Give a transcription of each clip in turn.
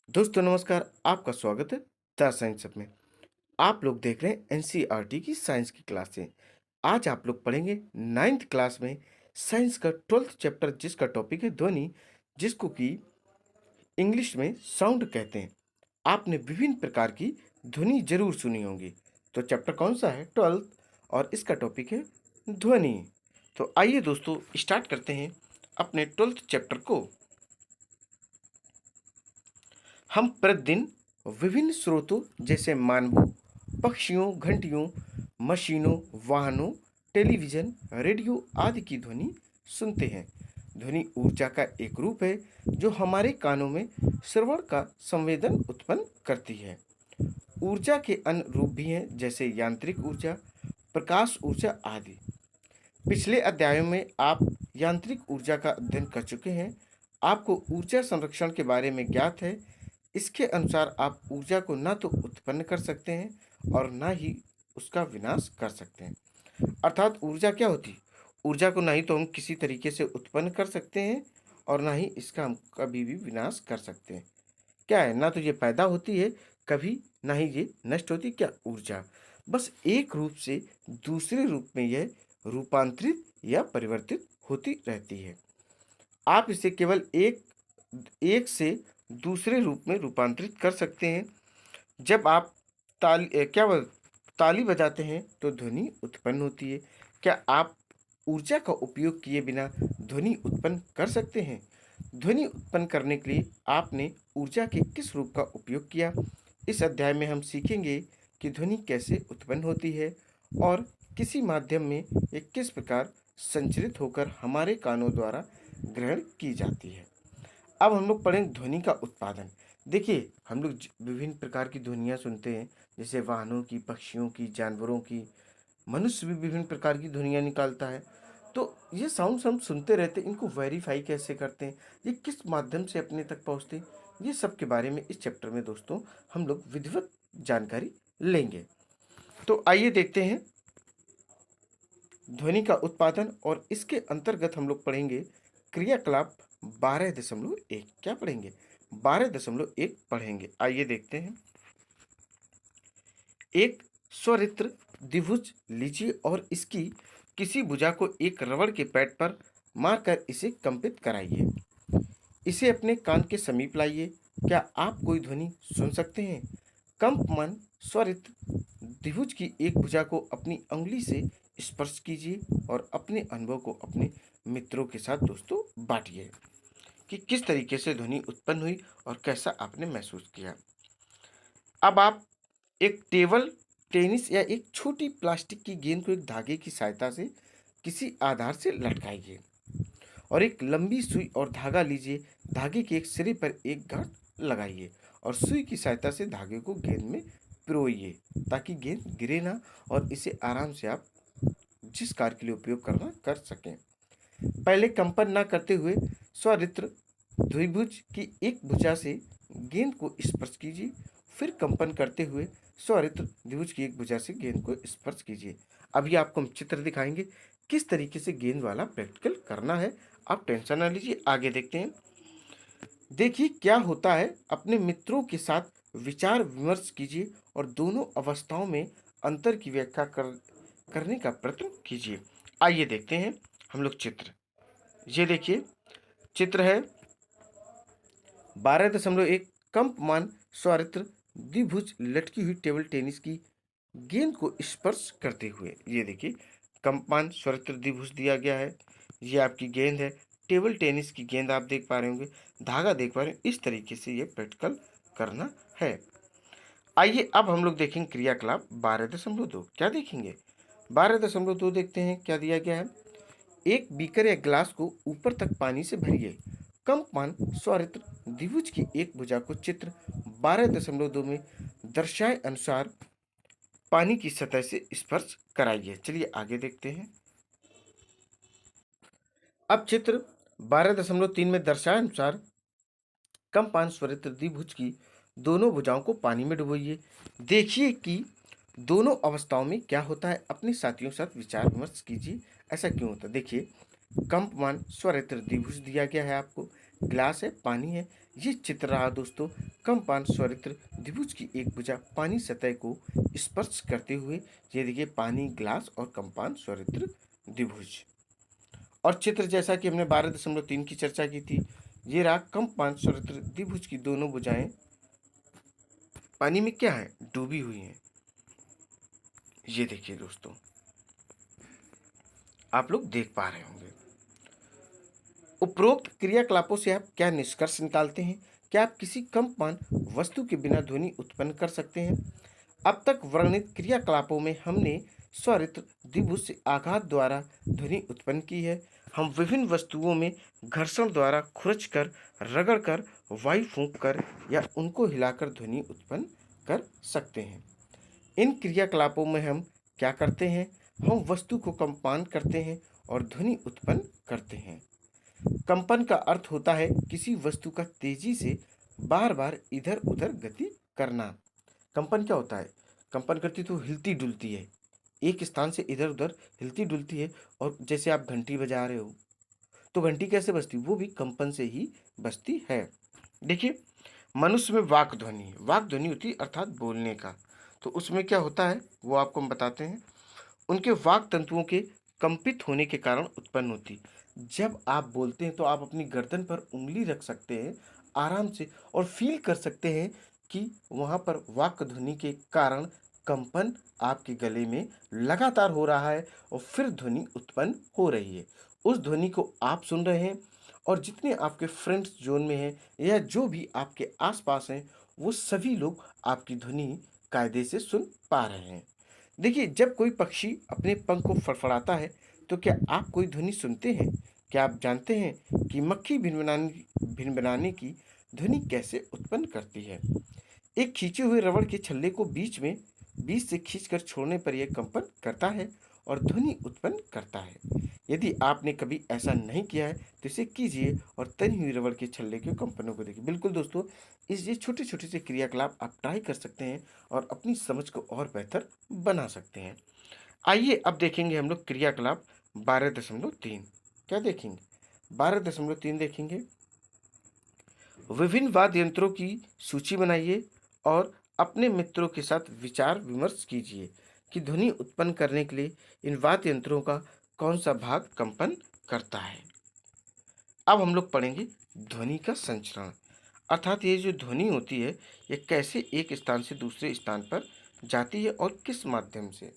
दोस्तों नमस्कार, आपका स्वागत है द साइंस में। आप लोग देख रहे हैं एनसीईआरटी की साइंस की क्लासें। आज आप लोग पढ़ेंगे 9th क्लास में साइंस का 12th चैप्टर, जिसका टॉपिक है ध्वनि, जिसको कि इंग्लिश में साउंड कहते हैं। आपने विभिन्न प्रकार की ध्वनि जरूर सुनी होंगी। तो चैप्टर कौन सा है? 12th, और इसका टॉपिक है ध्वनि। तो आइए दोस्तों स्टार्ट करते हैं अपने 12th चैप्टर को। हम प्रतिदिन विभिन्न स्रोतों जैसे मानवों, पक्षियों, घंटियों, मशीनों, वाहनों, टेलीविजन, रेडियो आदि की ध्वनि सुनते हैं। ध्वनि ऊर्जा का एक रूप है जो हमारे कानों में श्रवण का संवेदन उत्पन्न करती है। ऊर्जा के अन्य रूप भी हैं, जैसे यांत्रिक ऊर्जा, प्रकाश ऊर्जा आदि। पिछले अध्यायों में आप यांत्रिक ऊर्जा का अध्ययन कर चुके हैं। आपको ऊर्जा संरक्षण के बारे में ज्ञात है। इसके अनुसार आप ऊर्जा को ना तो उत्पन्न कर सकते हैं और ना ही उसका विनाश कर सकते हैं। अर्थात ऊर्जा क्या होती है? ऊर्जा को ना ही तो हम किसी तरीके से उत्पन्न कर सकते हैं और ना ही इसका हम कभी भी विनाश कर सकते हैं। क्या है, ना तो ये पैदा होती है कभी, ना ही ये नष्ट होती। क्या ऊर्जा बस एक रूप से दूसरे रूप में यह रूपांतरित या परिवर्तित होती रहती है। आप इसे केवल एक एक से दूसरे रूप में रूपांतरित कर सकते हैं। जब आप ताली बजाते हैं तो ध्वनि उत्पन्न होती है। क्या आप ऊर्जा का उपयोग किए बिना ध्वनि उत्पन्न कर सकते हैं? ध्वनि उत्पन्न करने के लिए आपने ऊर्जा के किस रूप का उपयोग किया? इस अध्याय में हम सीखेंगे कि ध्वनि कैसे उत्पन्न होती है और किसी माध्यम में ये किस प्रकार संचरित होकर हमारे कानों द्वारा ग्रहण की जाती है। अब हम लोग पढ़ेंगे ध्वनि का उत्पादन। देखिए, हम लोग विभिन्न प्रकार की ध्वनियाँ सुनते हैं, जैसे वाहनों की, पक्षियों की, जानवरों की। मनुष्य भी विभिन्न प्रकार की ध्वनियाँ निकालता है। तो ये साउंड्स हम सुनते रहते हैं, इनको वेरीफाई कैसे करते हैं, ये किस माध्यम से अपने तक पहुँचते हैं, ये सब के बारे में इस चैप्टर में दोस्तों हम लोग विधिवत जानकारी लेंगे। तो आइए देखते हैं ध्वनि का उत्पादन, और इसके अंतर्गत हम लोग पढ़ेंगे क्रियाकलाप 12.1। क्या पढ़ेंगे? 12.1 पढ़ेंगे। आइए देखते हैं। एक स्वरित्र द्विभुज लीजिए और इसकी किसी भुजा को एक रबड़ के पैड पर मारकर इसे कंपित कराइए। इसे अपने कान के समीप लाइए। क्या आप कोई ध्वनि सुन सकते हैं? कंपमान स्वरित्र द्विभुज की एक भुजा को अपनी अंगुली से स्पर्श कीजिए और अपने अनुभव को अपने मित्रों के साथ दोस्तों बांटिए कि किस तरीके से ध्वनि उत्पन्न हुई और कैसा आपने महसूस किया। अब आप एक टेबल टेनिस या एक छोटी प्लास्टिक की गेंद को एक धागे की सहायता से किसी आधार से लटकाइए और एक लंबी सुई और धागा लीजिए। धागे के एक सिरे पर एक गांठ लगाइए और सुई की सहायता से धागे को गेंद में पिरोइए ताकि गेंद गिरे ना और इसे आराम से आप जिस कार्य के लिए उपयोग करना कर सकें। पहले कंपन ना करते हुए स्वरित्र द्विभुज की एक भुजा से गेंद को स्पर्श कीजिए। फिर कंपन करते हुए स्वरित्र द्विभुज की एक भुजा से गेंद को स्पर्श कीजिए। अभी आपको हम चित्र दिखाएंगे किस तरीके से गेंद वाला प्रैक्टिकल करना है। आप टेंशन ना लीजिए, आगे देखते हैं। देखिए क्या होता है। अपने मित्रों के साथ विचार विमर्श कीजिए और दोनों अवस्थाओं में अंतर की व्याख्या करने का प्रयत्न कीजिए। आइए देखते हैं हम लोग चित्र। ये देखिए चित्र है 12.1। कंपमान स्वरित्र द्विभुज लटकी हुई टेबल टेनिस की गेंद को स्पर्श करते हुए। ये देखिए कंपमान स्वरित्र द्विभुज दिया गया है। ये आपकी गेंद है, टेबल टेनिस की गेंद आप देख पा रहे होंगे, धागा देख पा रहे हैं। इस तरीके से ये प्रैक्टिकल करना है। आइए अब हम लोग देखेंगे क्रियाकलाप 12.2। क्या देखेंगे? 12.2 देखते हैं क्या दिया गया है। एक बीकर या ग्लास को ऊपर तक पानी से भरिए। कंपमान स्वरित्र द्विभुज की एक भुजा को चित्र 12.2 में दर्शाए अनुसार पानी की सतह से स्पर्श कराइए। चलिए आगे देखते हैं। अब चित्र 12.3 में दर्शाए अनुसार कंपान स्वरित्र द्विभुज की दोनों भुजाओं को पानी में डुबोइए। देखिए कि दोनों अवस्थाओं में क्या होता है। अपने साथियों के साथ विचार विमर्श कीजिए ऐसा क्यों होता है। देखिए कंपमान स्वरित्र द्विभुज दिया गया है आपको, गिलास है, पानी है। ये चित्र रहा दोस्तों कम्पान स्वरित्र द्विभुज की एक भुजा पानी सतह को स्पर्श करते हुए। ये देखिए पानी, गिलास और कम्पान स्वरित्र द्विभुज। और चित्र जैसा कि हमने 12.3 की चर्चा की थी, ये रहा कम्पान स्वरित्र द्विभुज की दोनों भुजाएं पानी में क्या है, डूबी हुई हैं। ये देखिए दोस्तों, आप लोग देख पा रहे होंगे। उपरोक्त क्रियाकलापों से आप क्या निष्कर्ष निकालते हैं? क्या आप किसी कंपमान वस्तु के बिना ध्वनि उत्पन्न कर सकते हैं? अब तक वर्णित क्रियाकलापों में हमने स्वरित्र द्विभुज से आघात द्वारा ध्वनि उत्पन्न की है। हम विभिन्न वस्तुओं में घर्षण द्वारा खुरचकर, रगड़कर, वायु फूंककर या उनको हिलाकर ध्वनि उत्पन्न कर सकते हैं। इन क्रियाकलापों में हम क्या करते हैं? हम वस्तु को कंपान करते हैं और ध्वनि उत्पन्न करते हैं। कंपन का अर्थ होता है किसी वस्तु का तेजी से बार बार इधर उधर गति करना। कंपन क्या होता है? कंपन करती तो हिलती डुलती है, एक स्थान से इधर उधर हिलती डुलती है। और जैसे आप घंटी बजा रहे हो तो घंटी कैसे बजती? वो भी कंपन से ही बजती है। देखिए, मनुष्य में वाक ध्वनि होती है अर्थात बोलने का। तो उसमें क्या होता है वो आपको हम बताते हैं। उनके वाक तंतुओं के कंपित होने के कारण उत्पन्न होती। जब आप बोलते हैं तो आप अपनी गर्दन पर उंगली रख सकते हैं आराम से और फील कर सकते हैं कि वहाँ पर वाक ध्वनि के कारण कंपन आपके गले में लगातार हो रहा है और फिर ध्वनि उत्पन्न हो रही है। उस ध्वनि को आप सुन रहे हैं और जितने आपके फ्रेंड्स जोन में हैं या जो भी आपके आसपास हैं वो सभी लोग आपकी ध्वनि कायदे से सुन पा रहे हैं। देखिए, जब कोई पक्षी अपने पंख को फड़फड़ाता है तो क्या आप कोई ध्वनि सुनते हैं? क्या आप जानते हैं कि मक्खी भिनभिनाने की ध्वनि कैसे उत्पन्न करती है? एक खींचे हुए रबड़ के छल्ले को बीच से खींचकर छोड़ने पर यह कंपन करता है और ध्वनि उत्पन्न करता है। यदि आपने कभी ऐसा नहीं किया है तो इसे कीजिए और तनी हुई रबड़ के छल्ले के कंपनों को देखिए। बिल्कुल दोस्तों, इस ये छोटे छोटे से क्रियाकलाप आप ट्राई कर सकते हैं और अपनी समझ को और बेहतर बना सकते हैं। आइए अब देखेंगे हम लोग क्रियाकलाप 12.3। क्या देखेंगे? 12.3 देखेंगे। विभिन्न वाद्य यंत्रों की सूची बनाइए और अपने मित्रों के साथ विचार विमर्श कीजिए कि ध्वनि उत्पन्न करने के लिए इन वाद्य यंत्रों का कौन सा भाग कंपन करता है। अब हम लोग पढ़ेंगे ध्वनि का संचरण, अर्थात ये जो ध्वनि होती है ये कैसे एक स्थान से दूसरे स्थान पर जाती है और किस माध्यम से।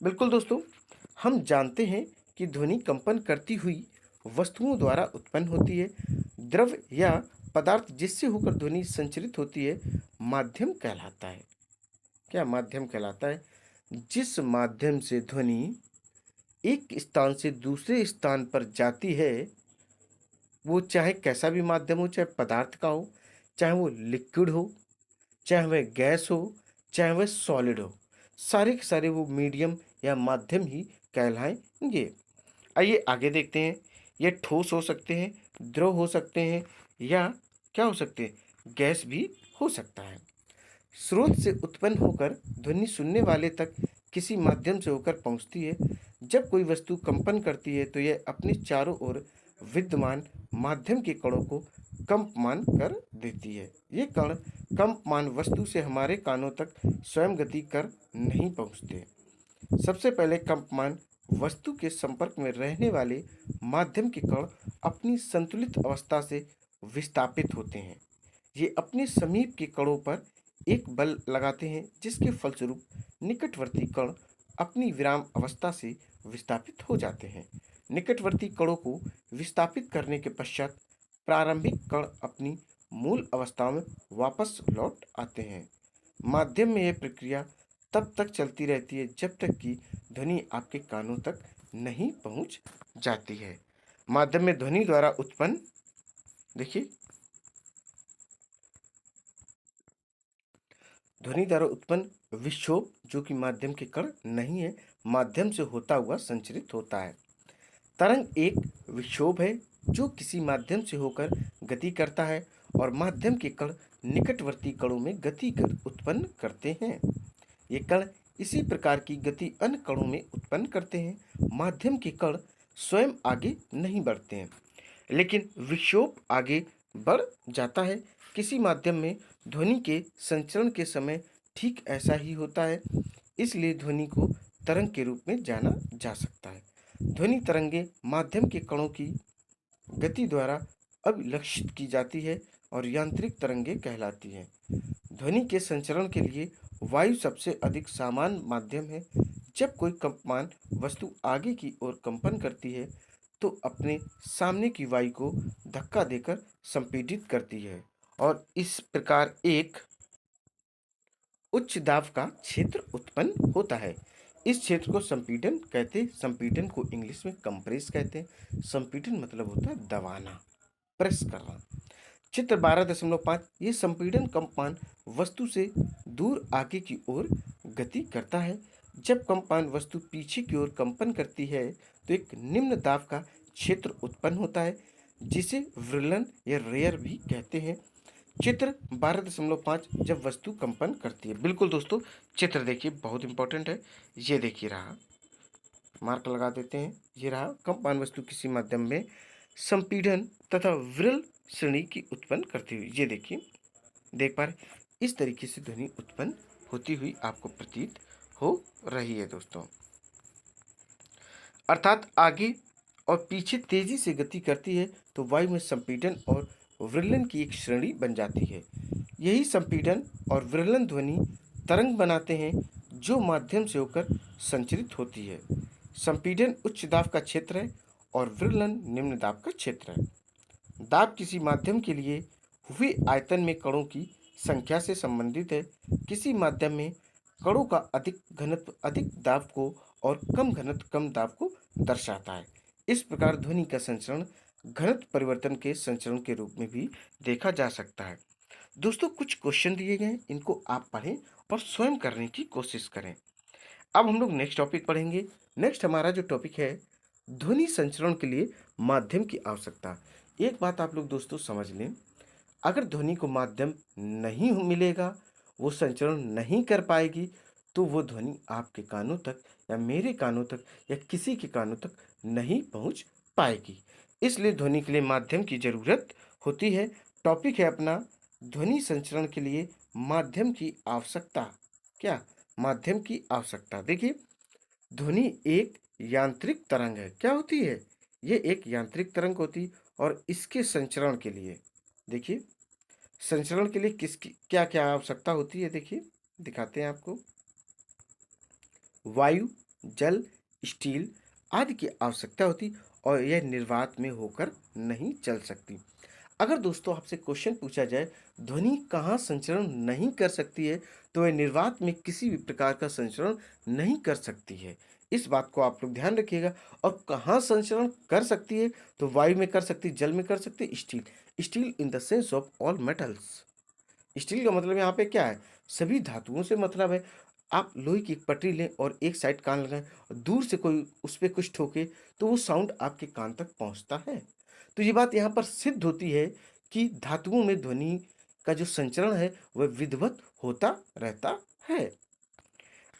बिल्कुल दोस्तों, हम जानते हैं कि ध्वनि कंपन करती हुई वस्तुओं द्वारा उत्पन्न होती है। द्रव या पदार्थ जिससे होकर ध्वनि संचरित होती है माध्यम कहलाता है। क्या माध्यम कहलाता है? जिस माध्यम से ध्वनि एक स्थान से दूसरे स्थान पर जाती है वो चाहे कैसा भी माध्यम हो, चाहे पदार्थ का हो, चाहे वो लिक्विड हो, चाहे वह गैस हो, चाहे वह सॉलिड हो, सारे के सारे वो मीडियम या माध्यम ही कहलाएंगे। आइए आगे देखते हैं। ये ठोस हो सकते हैं, द्रव हो सकते हैं या क्या हो सकते हैं? गैस भी हो सकता है। स्रोत से उत्पन्न होकर ध्वनि सुनने वाले तक किसी माध्यम से होकर पहुंचती है। जब कोई वस्तु कंपन करती है तो यह अपने चारों ओर विद्यमान माध्यम के कणों को कंपमान कर देती है। ये कण कंपमान वस्तु से हमारे कानों तक स्वयं गति कर नहीं पहुंचते। सबसे पहले कंपमान वस्तु के संपर्क में रहने वाले माध्यम के कण अपनी संतुलित अवस्था से विस्थापित होते हैं। ये अपने समीप के कणों पर एक बल लगाते हैं जिसके फलस्वरूप निकटवर्ती कण अपनी विराम अवस्था से विस्थापित हो जाते हैं। निकटवर्ती कणों को विस्थापित करने के पश्चात प्रारंभिक कण अपनी मूल अवस्था में वापस लौट आते हैं। माध्यम में यह प्रक्रिया तब तक चलती रहती है जब तक कि ध्वनि आपके कानों तक नहीं पहुंच जाती है। माध्यम में ध्वनि द्वारा उत्पन्न, देखिए, ध्वनि द्वारा उत्पन्न विक्षोभ जो कि माध्यम के कण नहीं है, माध्यम से होता हुआ संचरित होता है। तरंग एक विक्षोभ है जो किसी माध्यम से होकर गति करता है और माध्यम के कण निकटवर्ती कणों में गति उत्पन्न करते हैं। ये कण इसी प्रकार की गति अन्य कणों में उत्पन्न करते हैं। माध्यम के कण स्वयं आगे नहीं बढ़ते हैं। लेकिन विक्षोभ आगे बढ़ जाता है। किसी माध्यम में ध्वनि के संचरण के समय ठीक ऐसा ही होता है, इसलिए ध्वनि को तरंग के रूप में जाना जा सकता है। ध्वनि तरंगे माध्यम के कणों की गति द्वारा अभिलक्षित की जाती है और यांत्रिक तरंगे कहलाती हैं। ध्वनि के संचरण के लिए वायु सबसे अधिक सामान्य माध्यम है। जब कोई कंपमान वस्तु आगे की ओर कंपन करती है तो अपने सामने की वायु को धक्का देकर संपीड़ित करती है और इस प्रकार एक उच्च दाब का क्षेत्र उत्पन्न होता है। इस क्षेत्र को संपीड़न कहते हैं। संपीड़न को इंग्लिश में कंप्रेस कहते हैं। संपीड़न मतलब होता है दबाना, प्रेस करना। चित्र 12.5 ये संपीड़न कंपन वस्तु से दूर आगे की ओर गति करता है। जब कंपन वस्तु पीछे की ओर कंपन करती है तो एक निम्न दाब का क्षेत्र उत्पन्न होता है, जिसे व्रिलन या रेयर भी कहते हैं। चित्र 12.5 जब वस्तु कंपन करती है। बिल्कुल दोस्तों, चित्र देखिए, बहुत इंपॉर्टेंट है। ये देखिए रहा, मार्क लगा देते हैं। ये रहा, कंपन वस्तु किसी माध्यम में संपीड़न तथा विरल श्रेणी की उत्पन्न करती हुई। ये देखिए, देख पा रहे, इस तरीके से ध्वनि उत्पन्न होती हुई आपको प्रतीत हो रही है दोस्तों। अर्थात आगे और पीछे तेजी से गति करती है तो वायु में संपीड़न और विरलन की एक श्रेणी बन जाती है। यही संपीड़न और विरलन ध्वनि तरंग बनाते हैं जो माध्यम से होकर संचरित होती है। संपीड़न उच्च दाब का क्षेत्र है और विरलन निम्न दाब का क्षेत्र है। दाब किसी माध्यम के लिए हुए आयतन में कणों की संख्या से संबंधित है। किसी माध्यम में कणों का अधिक घनत्व अधिक दाब को और कम घनत्व कम दाब को दर्शाता है। इस प्रकार ध्वनि का संचरण घनत्व परिवर्तन के संचरण के रूप में भी देखा जा सकता है। दोस्तों, कुछ क्वेश्चन दिए गए हैं, इनको आप पढ़ें और स्वयं करने की कोशिश करें। अब हम लोग नेक्स्ट टॉपिक पढ़ेंगे। नेक्स्ट हमारा जो टॉपिक है, ध्वनि संचरण के लिए माध्यम की आवश्यकता। एक बात आप लोग दोस्तों समझ लें, अगर ध्वनि को माध्यम नहीं मिलेगा, वो संचरण नहीं कर पाएगी, तो वो ध्वनि आपके कानों तक या मेरे कानों तक या किसी के कानों तक नहीं पहुंच पाएगी। इसलिए ध्वनि के लिए माध्यम की जरूरत होती है। टॉपिक है अपना, ध्वनि संचरण के लिए माध्यम की आवश्यकता। क्या? माध्यम की आवश्यकता। देखिए, ध्वनि एक यांत्रिक तरंग है। क्या होती है? ये एक यांत्रिक तरंग होती और इसके संचरण के लिए, देखिए, संचरण के लिए किसकी क्या क्या आवश्यकता होती है, देखिए दिखाते हैं आपको। वायु, जल, स्टील आदि की आवश्यकता होती और यह निर्वात में होकर नहीं चल सकती। अगर दोस्तों आपसे क्वेश्चन पूछा जाए ध्वनि कहाँ संचरण नहीं कर सकती है, तो वह निर्वात में किसी भी प्रकार का संचरण नहीं कर सकती है। इस बात को आप लोग ध्यान रखिएगा। और कहाँ संचरण कर सकती है, तो वायु में कर सकती, जल में कर सकती, steel. Steel in the sense of all metals. Steel का मतलब यहाँ पे क्या है? सभी धातुओं से मतलब है। आप लोहे की एक पटरी लें और एक साइड कान लगाएं और दूर से कोई उस पर कुछ ठोके तो वो साउंड आपके कान तक पहुंचता है। तो ये बात यहाँ पर सिद्ध होती है कि धातुओं में ध्वनि का जो संचरण है वह विधिवत होता रहता है।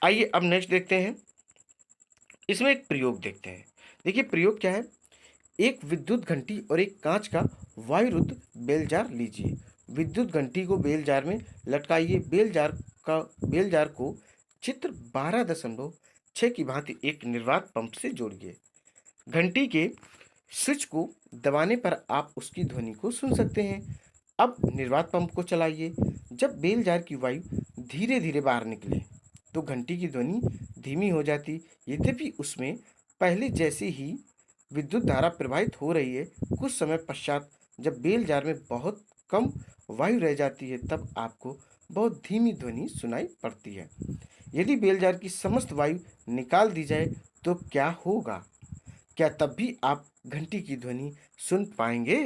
आइए अब नेक्स्ट देखते हैं, इसमें एक प्रयोग देखते हैं। देखिए प्रयोग क्या है, एक विद्युत घंटी और एक कांच का वायुरुद्ध बेलजार लीजिए। विद्युत घंटी को बेलजार में लटकाइए। बेलजार को चित्र 12.6 की भांति एक निर्वात पंप से जोड़िए। घंटी के स्विच को दबाने पर आप उसकी ध्वनि को सुन सकते हैं। अब निर्वात पंप को चलाइए। जब बेलजार की वायु धीरे धीरे बाहर निकले तो घंटी की ध्वनि धीमी हो जाती। यद्यपि उसमें पहले जैसी ही विद्युत धारा प्रवाहित हो रही है। कुछ समय पश्चात जब बेलजार में बहुत कम वायु रह जाती है तब आपको बहुत धीमी ध्वनि सुनाई पड़ती है। यदि बेलजार की समस्त वायु निकाल दी जाए तो क्या होगा? क्या तब भी आप घंटी की ध्वनि सुन पाएंगे?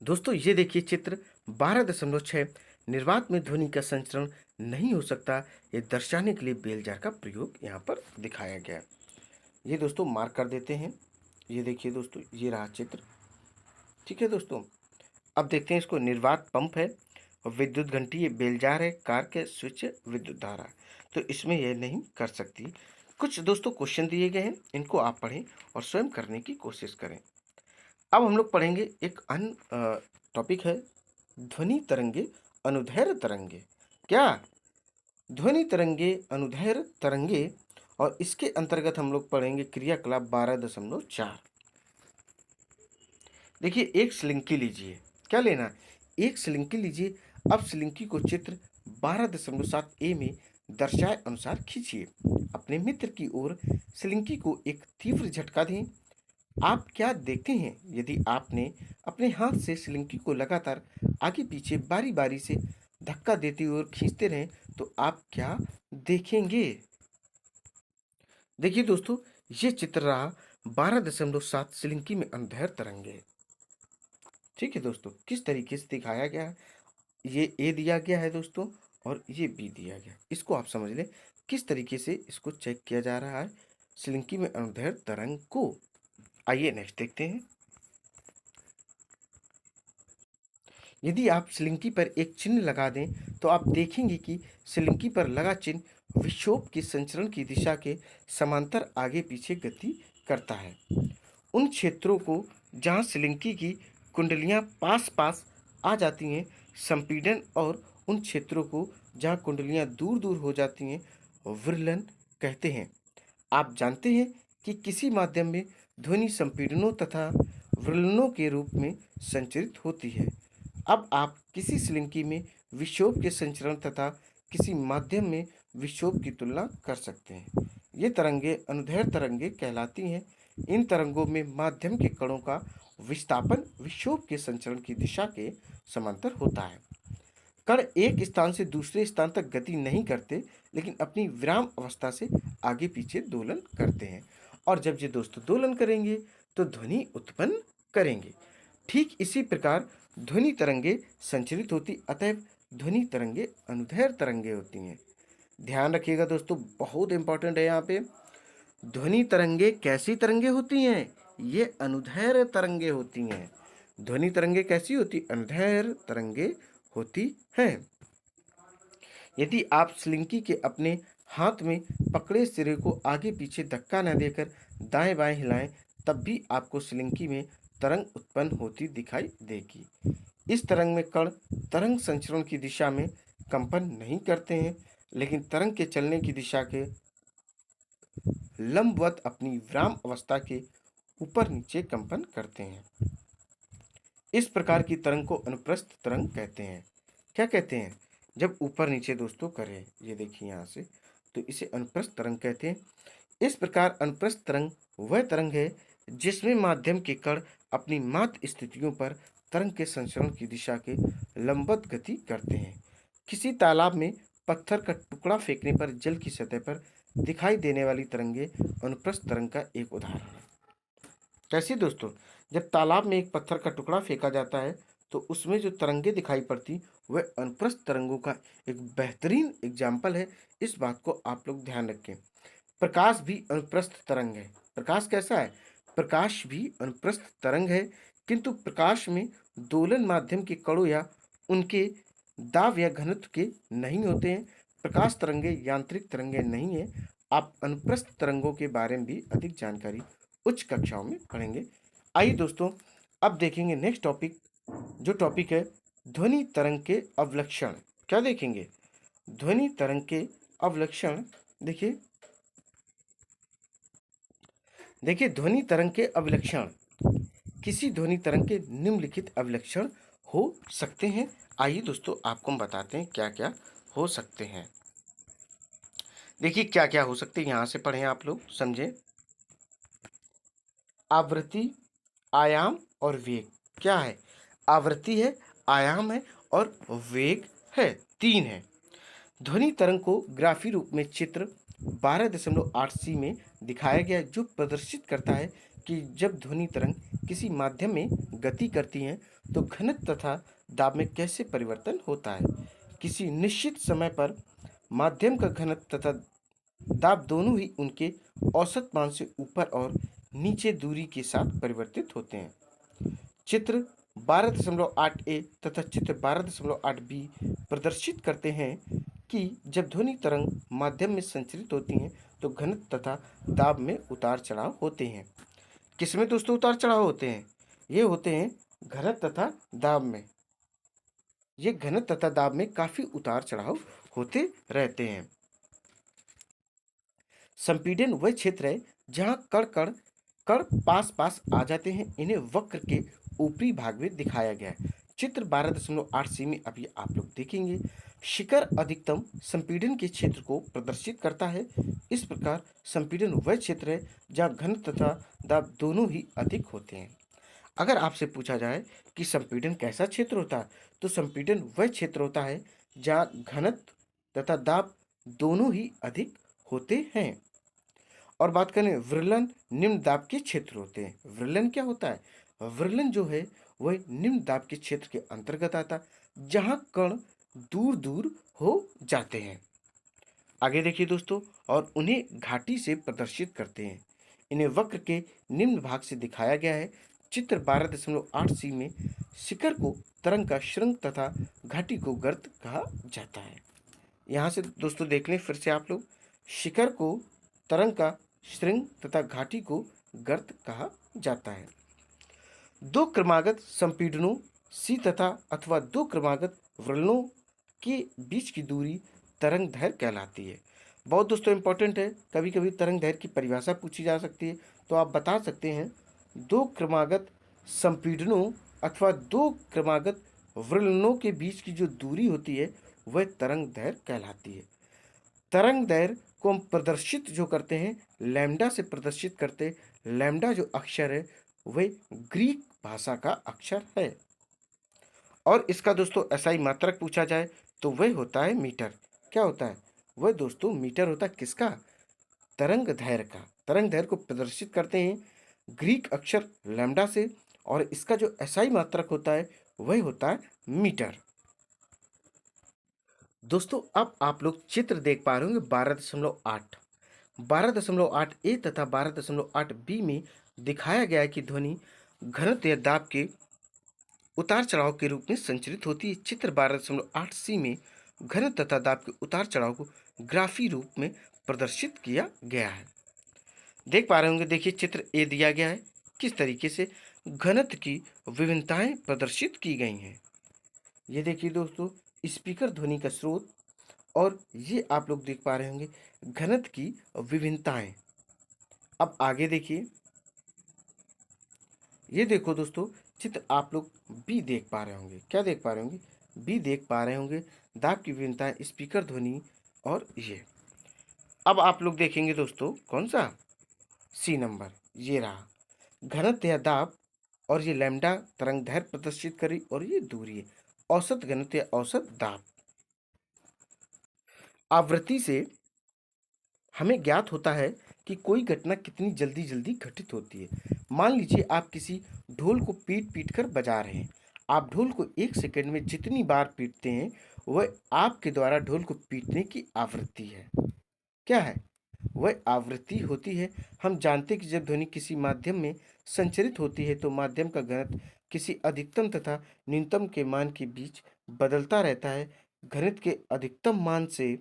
दोस्तों ये देखिए चित्र 12.6, निर्वात में ध्वनि का संचरण नहीं हो सकता, ये दर्शाने के लिए बेलजार का प्रयोग यहाँ पर दिखाया गया। ये दोस्तों मार्क कर देते हैं। ये देखिए दोस्तों, ये रहा चित्र। ठीक है दोस्तों, अब देखते हैं इसको। निर्वात पंप है और विद्युत घंटी, ये बेलजार है, कार के स्विच है, विद्युत धारा, तो इसमें यह नहीं कर सकती। कुछ दोस्तों क्वेश्चन दिए गए हैं, इनको आप पढ़ें और स्वयं करने की कोशिश करें। अब हम लोग पढ़ेंगे एक अन्य टॉपिक है ध्वनि तरंगे, अनुदैर्घ्य तरंगे। क्या? ध्वनि तरंगे, अनुदैर्घ्य तरंगे, और इसके अंतर्गत हम लोग पढ़ेंगे क्रियाकलाप 12.4। देखिए, एक स्लिंकी लीजिए। क्या लेना है? एक स्लिंकी लीजिए। अब स्लिंकी को चित्र 12.7 ए में दर्शाए अनुसार खींचिए। अपने मित्र की ओर स्लिंकी को एक तीव्र झटका दें। आप क्या देखते हैं? यदि आपने अपने हाथ से स्लिंकी को लगातार आगे पीछे बारी बारी से धक्का देते हुए और खींचते रहें तो आप क्या देखेंगे? देखिए दोस्तों, ये चित्र रहा 12.7 स्लिंकी में अनुदैर्घ्य तरंगे। ठीक है दोस्तों, किस तरीके से दिखाया गया है? ये ए दिया गया है दोस्तों, और ये बी दिया गया है। इसको आप समझ लें किस तरीके से इसको चेक किया जा रहा है स्लिंकी में अनुदैर्घ्य तरंग को। आइए नेक्स्ट देखते हैं। यदि आप स्लिंकी पर एक चिन्ह लगा दें तो आप देखेंगे कि स्लिंकी पर लगा चिन्ह विक्षोभ के संचरण की दिशा के समांतर आगे पीछे गति करता है। उन क्षेत्रों को जहां स्लिंकी की कुंडलियां पास पास आ जाती हैं संपीड़न, और उन क्षेत्रों को जहां कुंडलियां दूर दूर हो जाती हैं विरलन कहते हैं। आप जानते हैं कि किसी माध्यम में ध्वनि संपीड़नों तथा विरलनों के रूप में संचरित होती है। अब आप किसी स्लिंकी में विक्षोभ के संचरण तथा किसी माध्यम में विक्षोभ की तुलना कर सकते हैं। ये तरंगे अनुदैर्घ्य तरंगे कहलाती हैं। इन तरंगों में माध्यम के कणों का विस्थापन विक्षोभ के संचरण की दिशा के समांतर होता है। कण एक स्थान से दूसरे स्थान तक गति नहीं करते, लेकिन अपनी विराम अवस्था से आगे पीछे दोलन करते हैं, और जब ये दोस्तों दोलन करेंगे तो ध्वनि उत्पन्न करेंगे। ठीक इसी प्रकार ध्वनि तरंगे संचरित होती, अतएव ध्वनि तरंगे अनुदैर्घ्य तरंगे होती हैं। ध्यान रखिएगा दोस्तों, बहुत इंपॉर्टेंट है यहाँ पे। ध्वनि तरंगे कैसी तरंगे होती हैं? ये अनुदैर्घ्य तरंगे होती हैं। ध्वनि तरंगे कैसी होती? अनुदैर्घ्य तरंगे होती हैं। यदि आप स्लिंकी के अपने हाथ में पकड़े सिरे को आगे पीछे धक्का न देकर दाएं बाएं हिलाएं, तब भी आपको स्लिंकी में तरंग उत्पन्न होती दिखाई देगी। इस तरंग में कण तरंग संचरण की दिशा में कंपन नहीं करते हैं, लेकिन तरंग के चलने की दिशा के लंबवत अपनी विराम अवस्था के ऊपर नीचे कंपन करते हैं। इस प्रकार की तरंग को अनुप्रस्थ तरंग कहते हैं। क्या कहते हैं? जब ऊपर नीचे दोस्तों करें, ये देखिए यहाँ से, तो इसे अनुप्रस्थ तरंग कहते हैं। इस प्रकार अनुप्रस्थ तरंग वह तरंग है जिसमें माध्यम के कण अपनी मात स्थितियों पर तरंग के संचरण की दिशा के लंबवत गति करते हैं। किसी तालाब में पत्थर का टुकड़ा फेंकने पर जल की सतह पर दिखाई देने वाली तरंगे अनुप्रस्थ तरंग का एक उदाहरण है। कैसी दोस्तों? जब तालाब में एक पत्थर का टुकड़ा फेंका जाता है तो उसमें जो तरंगे दिखाई पड़ती वह अनुप्रस्थ तरंगों का एक बेहतरीन एग्जाम्पल है। इस बात को आप लोग ध्यान रखें। प्रकाश भी अनुप्रस्थ तरंग है। प्रकाश कैसा है? प्रकाश भी अनुप्रस्थ तरंग है, किंतु प्रकाश में दोलन माध्यम के कणों या उनके दाब या घनत्व के नहीं होते हैं। प्रकाश तरंगे यांत्रिक तरंगे नहीं है। आप अनुप्रस्थ तरंगों के बारे में भी अधिक जानकारी उच्च कक्षाओं में पढ़ेंगे। आइए दोस्तों, अब देखेंगे नेक्स्ट टॉपिक, जो टॉपिक है ध्वनि तरंग के अवलक्षण। क्या देखेंगे? ध्वनि तरंग के अवलक्षण। देखिए ध्वनि तरंग के अवलक्षण। किसी ध्वनि तरंग के निम्नलिखित अवलक्षण हो सकते हैं। आइए दोस्तों, आपको हम बताते हैं क्या क्या हो सकते हैं। देखिए क्या क्या हो सकते हैं, यहां से पढ़ें, आप लोग समझें। आवृत्ति, आयाम और वेग। क्या है? आवृत्ति है, आयाम है और वेग है, तीन है। ध्वनि तरंग को ग्राफी रूप में चित्र 12.8 सी में दिखाया गया है, जो प्रदर्शित करता है कि जब ध्वनि तरंग किसी माध्यम में गति करती हैं तो घनत्व तथा दाब में कैसे परिवर्तन होता है। किसी निश्चित समय पर माध्यम का घनत्व तथा दाब दोनों ही उनके औसत मान से ऊपर और नीचे दूरी के साथ परिवर्तित होते हैं। चित्र 12.8 ए तथा चित्र 12.8 बी प्रदर्शित करते हैं कि जब ध्वनि तरंग माध्यम में संचरित होती हैं तो घनत्व तथा दाब में उतार चढ़ाव होते हैं। किसमें दोस्तों उतार चढ़ाव होते हैं? ये होते हैं घनत्व तथा दाब में। ये घनत्व तथा दाब में काफी उतार चढ़ाव होते रहते हैं। संपीड़न वह क्षेत्र है जहां कण पास पास आ जाते हैं। इन्हें वक्र के ऊपरी भाग में दिखाया गया है। चित्र 12.8 में अभी आप लोग देखेंगे। शिखर अधिकतम संपीड़न के क्षेत्र को प्रदर्शित करता है। इस प्रकार संपीड़न वह क्षेत्र है जहां घनत्व तथा दाब दोनों ही अधिक होते हैं। अगर आपसे पूछा जाए कि संपीड़न कैसा क्षेत्र होता है, तो संपीड़न वह क्षेत्र होता है जहां घनत्व तथा दाब दोनों ही अधिक होते हैं। और बात करें विरलन निम्न दाब के क्षेत्र होते हैं। विरलन क्या होता है? विरलन जो है वह निम्न दाब के क्षेत्र के अंतर्गत आता है जहां कण दूर दूर हो जाते हैं। आगे देखिए दोस्तों, और उन्हें घाटी से प्रदर्शित करते हैं। इन्हें वक्र के निम्न भाग से दिखाया गया है। चित्र 12.8 में शिखर को तरंग का श्रृंग तथा घाटी को गर्त कहा जाता है। यहाँ से दोस्तों देख लें फिर से आप लोग, शिखर को तरंग का श्रृंग तथा घाटी को गर्त कहा जाता है। दो क्रमागत संपीड़नों सी तथा अथवा दो क्रमागत वृलनों के बीच की दूरी तरंग दैर्घ्य कहलाती है। बहुत दोस्तों इंपॉर्टेंट है, कभी कभी तरंग दैर्घ्य की परिभाषा पूछी जा सकती है, तो आप बता सकते हैं दो क्रमागत संपीड़नों अथवा दो क्रमागत वृलनों के बीच की जो दूरी होती है वह तरंग दैर्घ्य कहलाती है। तरंग दैर्घ्य को हम प्रदर्शित जो करते हैं लैम्डा से प्रदर्शित करते। लैम्डा जो अक्षर है वह ग्रीक भाषा का अक्षर है। और इसका दोस्तों एसआई मात्रक पूछा जाए तो वह होता है मीटर। क्या होता है? वह दोस्तों मीटर होता है। किसका? तरंग दैर्घ्य का। तरंग दैर्घ्य को प्रदर्शित करते हैं ग्रीक अक्षर लैम्डा से, और इसका जो एसआई मात्रक होता है वह होता है मीटर। दोस्तों अब आप लोग चित्र देख पा रहे होंगे 12.8। 12.8 ए तथा 12.8 बी में दिखाया गया है कि ध्वनि घनत्व या दाब के उतार चढ़ाव के रूप में संचरित होती है। चित्र 12.8 सी में घनत्व तथा दाब के उतार चढ़ाव को ग्राफी रूप में प्रदर्शित किया गया है। देख पा रहे होंगे, देखिए चित्र ए दिया गया है, किस तरीके से घनत्व की विभिन्नताएं प्रदर्शित की गई हैं। ये देखिए दोस्तों स्पीकर ध्वनि का स्रोत, और ये आप लोग देख पा रहे होंगे घनत्व की विभिन्नताएं। अब आगे देखिए, ये देखो दोस्तों चित्र आप लोग बी देख पा रहे होंगे। क्या देख पा रहे होंगे? बी देख पा रहे होंगे, दाब की विभिन्नताएं, स्पीकर ध्वनि, और ये। अब आप लोग देखेंगे दोस्तों कौन सा? सी नंबर, ये रहा घनत्व या दाब, और ये लैम्डा तरंग दैर्घ्य प्रदर्शित करी, और ये दूरी है औसत घनत्व या औसत दाब। आवृत्ति से हमें ज्ञात होता है कि कोई घटना कितनी जल्दी जल्दी घटित होती है। मान लीजिए आप किसी ढोल को पीट पीट कर बजा रहे हैं। आप ढोल को 1 सेकंड में जितनी बार पीटते हैं वह आपके द्वारा ढोल को पीटने की आवृत्ति है। क्या है? वह आवृत्ति होती है। हम जानते हैं कि जब ध्वनि किसी माध्यम में संचरित होती है तो माध्यम का घनत्व किसी अधिकतम तथा न्यूनतम के मान के बीच बदलता रहता है। घनत्व के अधिकतम मान से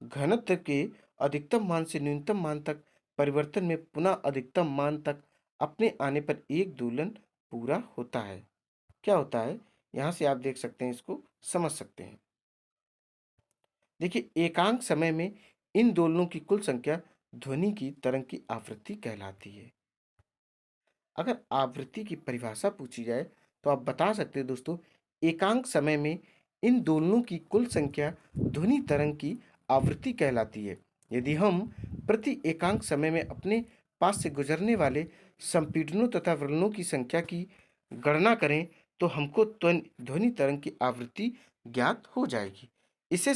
घनत्व के अधिकतम मान से न्यूनतम मान तक परिवर्तन में पुनः अधिकतम मान तक अपने आने पर एक दोलन पूरा होता है। क्या होता है? यहाँ से आप देख सकते हैं, इसको समझ सकते हैं। देखिए एकांक समय में इन दोलनों की कुल संख्या ध्वनि की तरंग की आवृत्ति कहलाती है। अगर आवृत्ति की परिभाषा पूछी जाए तो आप बता सकते हैं दोस्तों, एकांक समय में इन दोलनों की कुल संख्या ध्वनि तरंग की आवृत्ति कहलाती है। यदि हम प्रति एकांक समय में अपने पास से गुजरने वाले संपीड़नों तथा वलनों की संख्या की गणना करें तो हमको ध्वनि तरंग की आवृत्ति ज्ञात हो जाएगी। इसे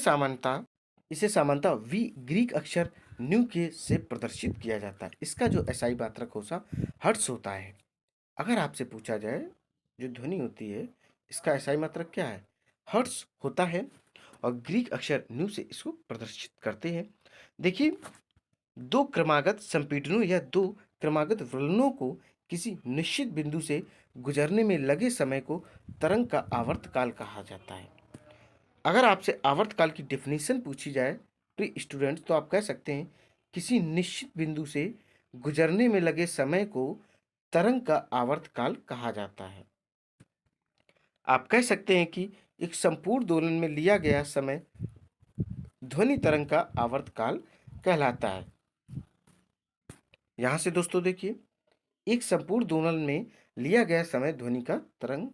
सामान्यतः वी ग्रीक अक्षर न्यू के से प्रदर्शित किया जाता है। इसका जो एसआई मात्रक होता हर्ट्ज होता है। अगर आपसे पूछा जाए जो ध्वनि होती है इसका एसआई मात्रक क्या है? हर्ट्ज होता है, और ग्रीक अक्षर न्यू से इसको प्रदर्शित करते हैं। देखिए दो क्रमागत संपीड़नों या दो क्रमागत वलनों को किसी निश्चित बिंदु से गुजरने में लगे समय को तरंग का आवर्तकाल कहा जाता है। अगर आपसे आवर्तकाल की डेफिनेशन पूछी जाए प्री स्टूडेंट्स, तो आप कह सकते हैं किसी निश्चित बिंदु से गुजरने में लगे समय को तरंग का आवर्तकाल कहा जाता है। आप कह सकते हैं कि एक संपूर्ण दोलन में लिया गया समय ध्वनि तरंग का आवर्तकाल कहलाता है। यहां से दोस्तों देखिए, एक संपूर्ण दोलन में लिया गया समय ध्वनि का तरंग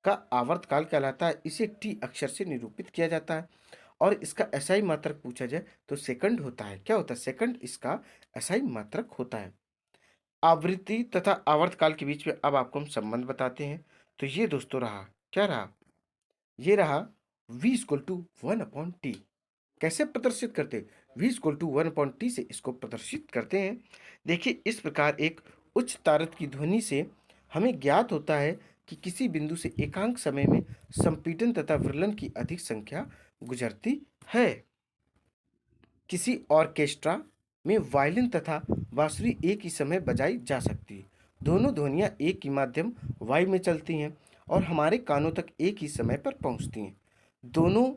का आवर्तकाल कहलाता है। इसे टी अक्षर से निरूपित किया जाता है और इसका एसआई मात्रक पूछा जाए तो सेकंड होता है। क्या होता है? सेकंड इसका एसआई मात्रक होता है। आवृत्ति तथा आवर्तकाल के बीच में अब आपको हम संबंध बताते हैं। तो ये दोस्तों रहा, क्या रहा? ये रहा v इक्वल टू 1/t। कैसे प्रदर्शित करते? v इक्वल टू 1/t से इसको प्रदर्शित करते हैं। देखिए, इस प्रकार एक उच्च तारत की ध्वनि से हमें ज्ञात होता है कि किसी बिंदु से एकांक समय में संपीड़न तथा विरलन की अधिक संख्या गुजरती है। किसी ऑर्केस्ट्रा में वायलिन तथा बांसुरी एक ही समय बजाई जा सकती है। दोनों ध्वनियाँ एक ही माध्यम वायु में चलती हैं और हमारे कानों तक एक ही समय पर पहुँचती हैं। दोनों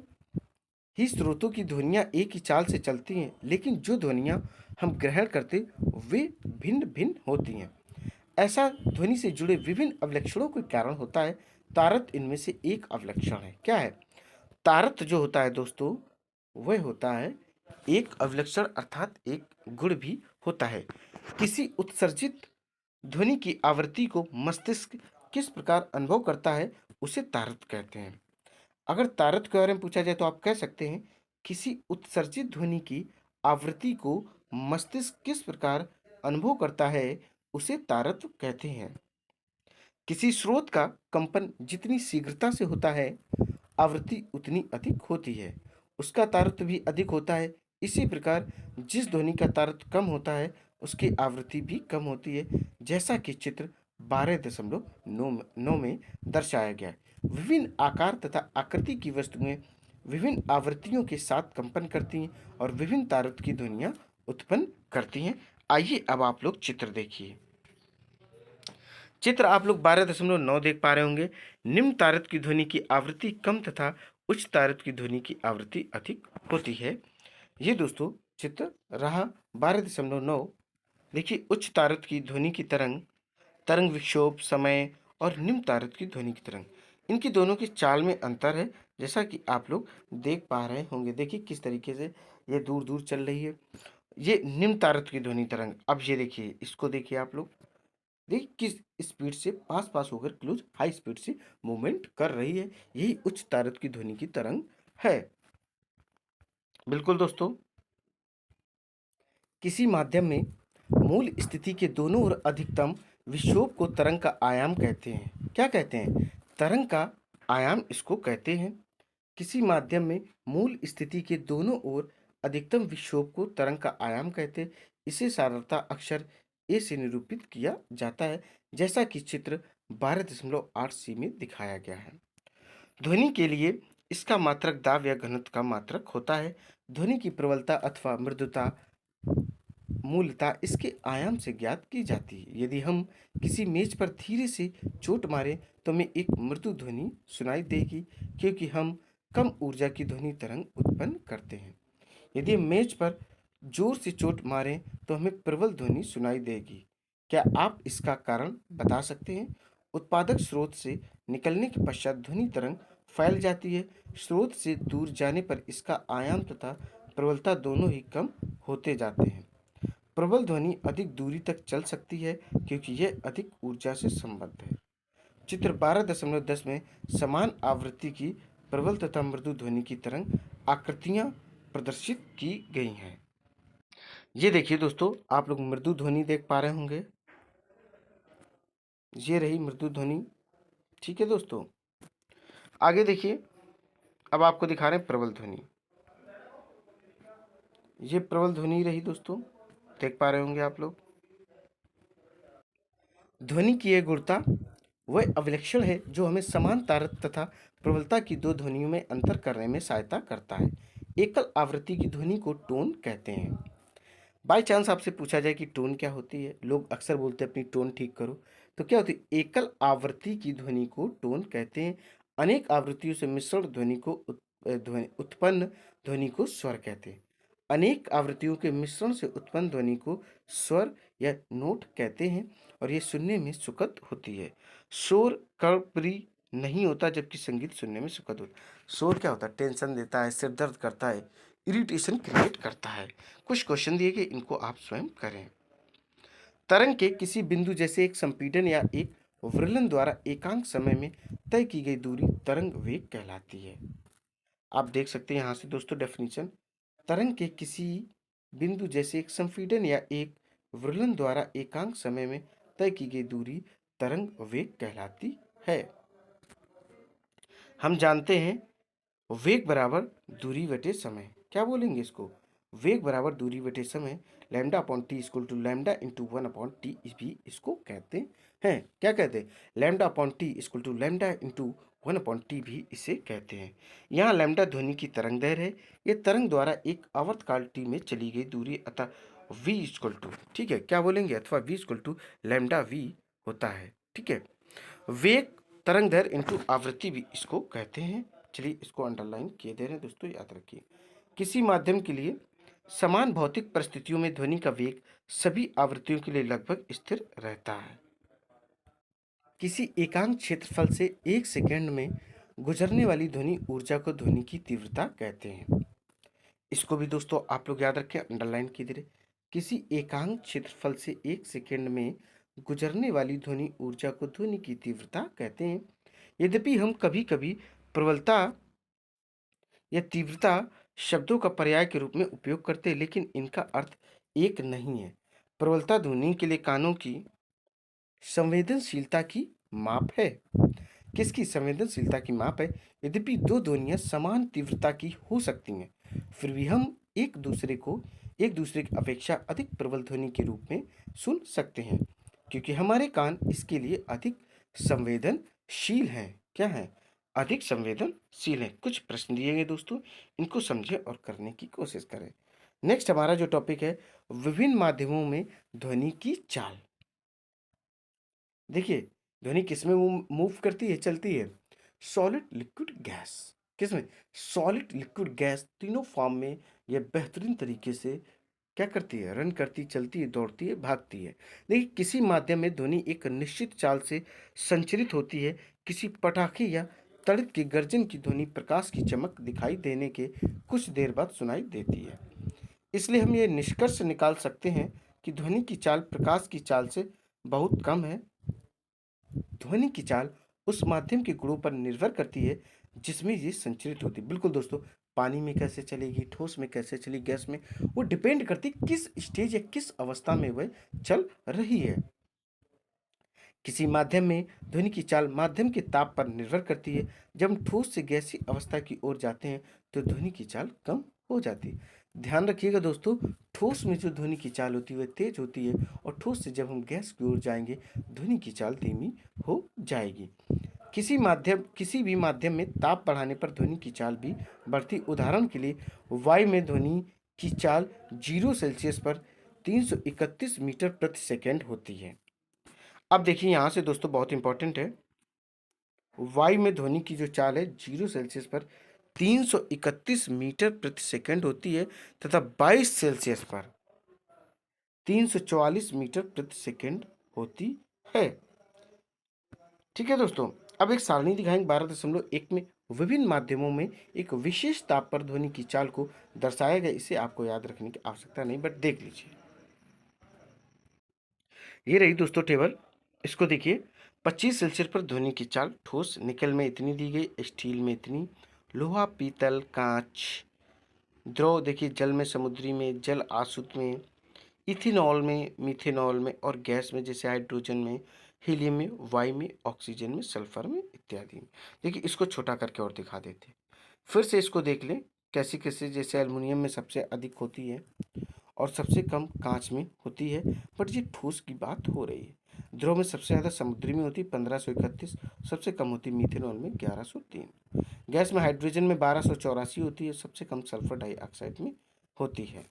ही स्रोतों की ध्वनियाँ एक ही चाल से चलती हैं, लेकिन जो ध्वनियाँ हम ग्रहण करते वे भिन्न भिन्न होती हैं। ऐसा ध्वनि से जुड़े विभिन्न अवलक्षणों के कारण होता है। तारत इनमें से एक अवलक्षण है। क्या है? तारत जो होता है दोस्तों, वह होता है एक अवलक्षण, अर्थात एक गुण भी होता है। किसी उत्सर्जित ध्वनि की आवृत्ति को मस्तिष्क किस प्रकार अनुभव करता है, उसे तारत कहते हैं। अगर तारत के बारे में पूछा जाए तो आप कह सकते हैं, किसी उत्सर्जित ध्वनि की आवृत्ति को मस्तिष्क किस प्रकार अनुभव करता है, उसे तारत कहते हैं। किसी स्रोत का कंपन जितनी शीघ्रता से होता है, आवृत्ति उतनी अधिक होती है, उसका तारतम्य भी अधिक होता है। इसी प्रकार जिस ध्वनि का तारतम्य कम होता है, उसकी आवृत्ति भी कम होती है, जैसा कि चित्र 12.9 में दर्शाया गया है। विभिन्न आकार तथा आकृति की वस्तुएं विभिन्न आवृत्तियों के साथ कंपन करती हैं और विभिन्न तारत की ध्वनियां उत्पन्न करती हैं। आइए अब आप लोग चित्र देखिए। चित्र आप लोग 12.9 देख पा रहे होंगे। निम्न तारत की ध्वनि की आवृत्ति कम तथा उच्च तारत की ध्वनि की आवृत्ति अधिक होती है। ये दोस्तों चित्र रहा 12.9। देखिए, उच्च तारत की ध्वनि की तरंग, तरंग विक्षोभ समय और निम्न तारत की ध्वनि की तरंग, इनकी दोनों की चाल में अंतर है, जैसा कि आप लोग देख पा रहे होंगे। देखिए किस तरीके से ये दूर दूर चल रही है। ये निम्न तारत की ध्वनि तरंग। अब ये देखिए, इसको देखिए आप लोग, देखिए किस स्पीड से पास पास होकर क्लोज हाई स्पीड से मूवमेंट कर रही है। यही उच्च तारत की ध्वनि की तरंग है। बिल्कुल दोस्तों, किसी माध्यम में मूल स्थिति के दोनों ओर अधिकतम विक्षोभ को तरंग का आयाम कहते हैं। क्या कहते हैं? तरंग का आयाम इसको कहते हैं। किसी माध्यम में मूल स्थिति के दोनों ओर अधिकतम विक्षोभ को तरंग का आयाम कहते हैं। इसे सारलता अक्षर ए से निरूपित किया जाता है, जैसा कि चित्र 12.8 सी में दिखाया गया है। ध्वनि के लिए इसका मात्रक दाब या घनत्व का मात्रक होता है। ध्वनि की प्रबलता अथवा मृदुता मूलतः इसके आयाम से ज्ञात की जाती है। यदि हम किसी मेज पर धीरे से चोट मारें तो हमें एक मृदु ध्वनि सुनाई देगी, क्योंकि हम कम ऊर्जा की ध्वनि तरंग उत्पन्न करते हैं। यदि हम मेज पर जोर से चोट मारें तो हमें प्रबल ध्वनि सुनाई देगी। क्या आप इसका कारण बता सकते हैं? उत्पादक स्रोत से निकलने के पश्चात ध्वनि तरंग फैल जाती है। स्रोत से दूर जाने पर इसका आयाम तथा प्रबलता दोनों ही कम होते जाते हैं। प्रबल ध्वनि अधिक दूरी तक चल सकती है, क्योंकि यह अधिक ऊर्जा से संबद्ध है। चित्र 12.10 में समान आवृत्ति की प्रबल तथा मृदु ध्वनि की तरंग आकृतियां प्रदर्शित की गई हैं। ये देखिए दोस्तों, आप लोग मृदु ध्वनि देख पा रहे होंगे। ये रही मृदु ध्वनि। ठीक है दोस्तों, आगे देखिए, अब आपको दिखा रहे हैं प्रबल ध्वनि। ये प्रबल ध्वनि रही दोस्तों, देख पा रहे होंगे आप लोग। ध्वनि की यह गुणता वह अभिलक्षण है जो हमें समान तारत तथा प्रबलता की दो ध्वनियों में अंतर करने में सहायता करता है। एकल आवृत्ति की ध्वनि को टोन कहते हैं। बाई चांस आपसे पूछा जाए कि टोन क्या होती है, लोग अक्सर बोलते हैं अपनी टोन ठीक करो, तो क्या होती है? एकल आवृत्ति की ध्वनि को टोन कहते हैं। अनेक आवृत्तियों से मिश्रण ध्वनि को उत्पन्न ध्वनि को स्वर कहते हैं। अनेक आवृत्तियों के मिश्रण से उत्पन्न ध्वनि को स्वर या नोट कहते हैं। और ये सुनने में सुखद होती है। शोर कर्णप्रिय नहीं होता, जबकि संगीत सुनने में सुखद होता है। शोर क्या होता है? टेंशन देता है, सिर दर्द करता है, इरिटेशन क्रिएट करता है। कुछ क्वेश्चन दिए गए, इनको आप स्वयं करें। तरंग के किसी बिंदु जैसे एक संपीड़न या एक व्रलन द्वारा एकांक समय में तय की गई दूरी तरंग वेग कहलाती है। आप देख सकते हैं यहाँ से दोस्तों डेफिनेशन। तरंग के किसी बिंदु जैसे एक संपीड़न या एक व्रलन द्वारा एकांक समय में तय की गई दूरी तरंग वेग कहलाती है। हम जानते हैं वेग बराबर दूरी बटे समय। क्या बोलेंगे इसको? वेग बराबर दूरी बटे समय, lambda upon T equal to lambda into 1/t भी इसको कहते हैं। क्या कहते हैं? Lambda upon T equal to lambda into 1/t भी इसे कहते हैं। यहाँ लैम्डा ध्वनि की तरंग दैर्घ्य है। ये तरंग द्वारा एक आवर्तकाल टी में चली गई दूरी, अतः v इक्वल टू, ठीक है, क्या बोलेंगे, अथवा v equal to lambda v होता है। ठीक है, वेग तरंग दैर्घ्य इंटू आवृत्ति भी इसको कहते हैं। चलिए इसको अंडरलाइन किए दे रहे हैं दोस्तों, याद रखिए। किसी माध्यम के लिए समान भौतिक परिस्थितियों में ध्वनि का वेग सभी आवृत्तियों के लिए लगभग स्थिर रहता है। किसी एकांक क्षेत्रफल से 1 सेकंड में गुजरने वाली ध्वनि ऊर्जा को ध्वनि की तीव्रता कहते हैं। इसको भी दोस्तों आप लोग याद रखें, अंडरलाइन किए दे रहे। किसी एकांक क्षेत्रफल से 1 सेकंड में गुजरने वाली ध्वनि ऊर्जा को ध्वनि की तीव्रता कहते हैं। यद्यपि हम कभी कभी प्रबलता या तीव्रता शब्दों का पर्याय के रूप में उपयोग करते हैं, लेकिन इनका अर्थ एक नहीं है। प्रबलता ध्वनि के लिए कानों की संवेदनशीलता की माप है। किसकी संवेदनशीलता की माप है? यद्यपि दो ध्वनियां समान तीव्रता की हो सकती हैं, फिर भी हम एक दूसरे की अपेक्षा अधिक प्रबल ध्वनि के रूप में सुन सकते हैं, क्योंकि हमारे कान इसके लिए अधिक संवेदनशील हैं। क्या है? अधिक संवेदनशील हैं। कुछ प्रश्न दिए गए दोस्तों, इनको समझें और करने की कोशिश करें। नेक्स्ट हमारा जो टॉपिक है, विभिन्न माध्यमों में ध्वनि की चाल। देखिए, ध्वनि किसमें मूव करती है, चलती है? Solid, liquid, gas. किसमें? सॉलिड, लिक्विड, गैस, तीनों फॉर्म में यह बेहतरीन तरीके से क्या करती है? रन करती, चलती है, दौड़ती है, भागती है। देखिए, किसी माध्यम में ध्वनि एक निश्चित चाल से संचरित होती है। किसी पटाखे या तड़ित की गर्जन की ध्वनि प्रकाश की चमक दिखाई देने के कुछ देर बाद सुनाई देती है। इसलिए हम ये निष्कर्ष निकाल सकते हैं कि ध्वनि की चाल प्रकाश की चाल से बहुत कम है। ध्वनि की चाल उस माध्यम के गुणों पर निर्भर करती है जिसमें ये संचरित होती है। बिल्कुल दोस्तों, पानी में कैसे चलेगी, ठोस में कैसे चलेगी, गैस में, वो डिपेंड करती है किस स्टेज या किस अवस्था में वह चल रही है। किसी माध्यम में ध्वनि की चाल माध्यम के ताप पर निर्भर करती है। जब हम ठोस से गैसीय अवस्था की ओर जाते हैं तो ध्वनि की चाल कम हो जाती है। ध्यान रखिएगा दोस्तों, ठोस में जो ध्वनि की चाल होती है वह तेज होती है, और ठोस से जब हम गैस की ओर जाएंगे ध्वनि की चाल धीमी हो जाएगी। किसी भी माध्यम में ताप बढ़ाने पर ध्वनि की चाल भी बढ़ती। उदाहरण के लिए वायु में ध्वनि की चाल 0 सेल्सियस पर 331 मीटर प्रति सेकेंड होती है। अब देखिए यहाँ से दोस्तों बहुत इंपॉर्टेंट है, वायु में ध्वनि की जो चाल है 0 सेल्सियस पर 331 मीटर प्रति सेकेंड होती है, तथा 22 सेल्सियस पर 344 मीटर प्रति सेकेंड होती है। ठीक है दोस्तों, अब एक सारणी दिखाएंगे 12.1 में विभिन्न माध्यमों में एक विशेष ताप पर ध्वनि की चाल को दर्शाया गया। इसे आपको याद रखने की आवश्यकता नहीं, बट देख लीजिए। ये रही दोस्तों टेबल, इसको देखिए। 25 सेल्सियस पर ध्वनि की चाल ठोस, निकल में इतनी दी गई, स्टील में इतनी, लोहा, पीतल, कांच, द्रव देखिए, जल में, समुद्री में, जल आसुत में, इथेनॉल में, मिथेनॉल में, और गैस में जैसे हाइड्रोजन में, हीलियम में, वायु में, ऑक्सीजन में, सल्फर में इत्यादि में। देखिए इसको छोटा करके और दिखा देते, फिर से इसको देख लें कैसे कैसे। जैसे एल्युमिनियम में सबसे अधिक होती है और सबसे कम कांच में होती है, बट ये ठोस की बात हो रही है। द्रव में सबसे ज़्यादा समुद्री में होती है 1531, सबसे कम होती मिथेनॉल में 1103, गैस में हाइड्रोजन में 1284 होती है, सबसे कम सल्फर डाइऑक्साइड में होती है।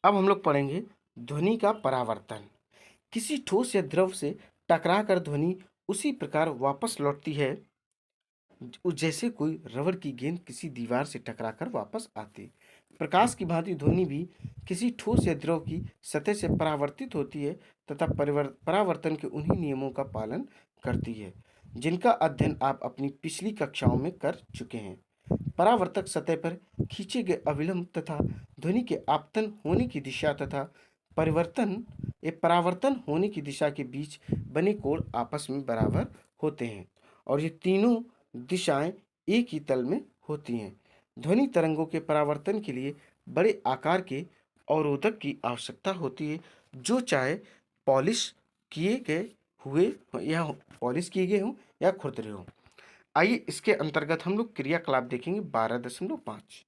अब हम लोग पढ़ेंगे ध्वनि का परावर्तन। किसी ठोस या द्रव से टकराकर ध्वनि उसी प्रकार वापस लौटती है जैसे कोई रबड़ की गेंद किसी दीवार से टकराकर वापस आती। प्रकाश की भांति ध्वनि भी किसी ठोस या द्रव की सतह से परावर्तित होती है तथा परावर्तन के उन्हीं नियमों का पालन करती है जिनका अध्ययन आप अपनी पिछली कक्षाओं में कर चुके हैं। परावर्तक सतह पर खींचे गए अविलंब तथा ध्वनि के आपतन होने की दिशा तथा परिवर्तन परावर्तन होने की दिशा के बीच बने कोण आपस में बराबर होते हैं और ये तीनों दिशाएं एक ही तल में होती हैं। ध्वनि तरंगों के परावर्तन के लिए बड़े आकार के अवरोधक की आवश्यकता होती है जो चाहे पॉलिश किए गए हुए या पॉलिश किए गए हों या खुरदरे हों। आइए इसके अंतर्गत हम लोग क्रियाकलाप देखेंगे 12.5।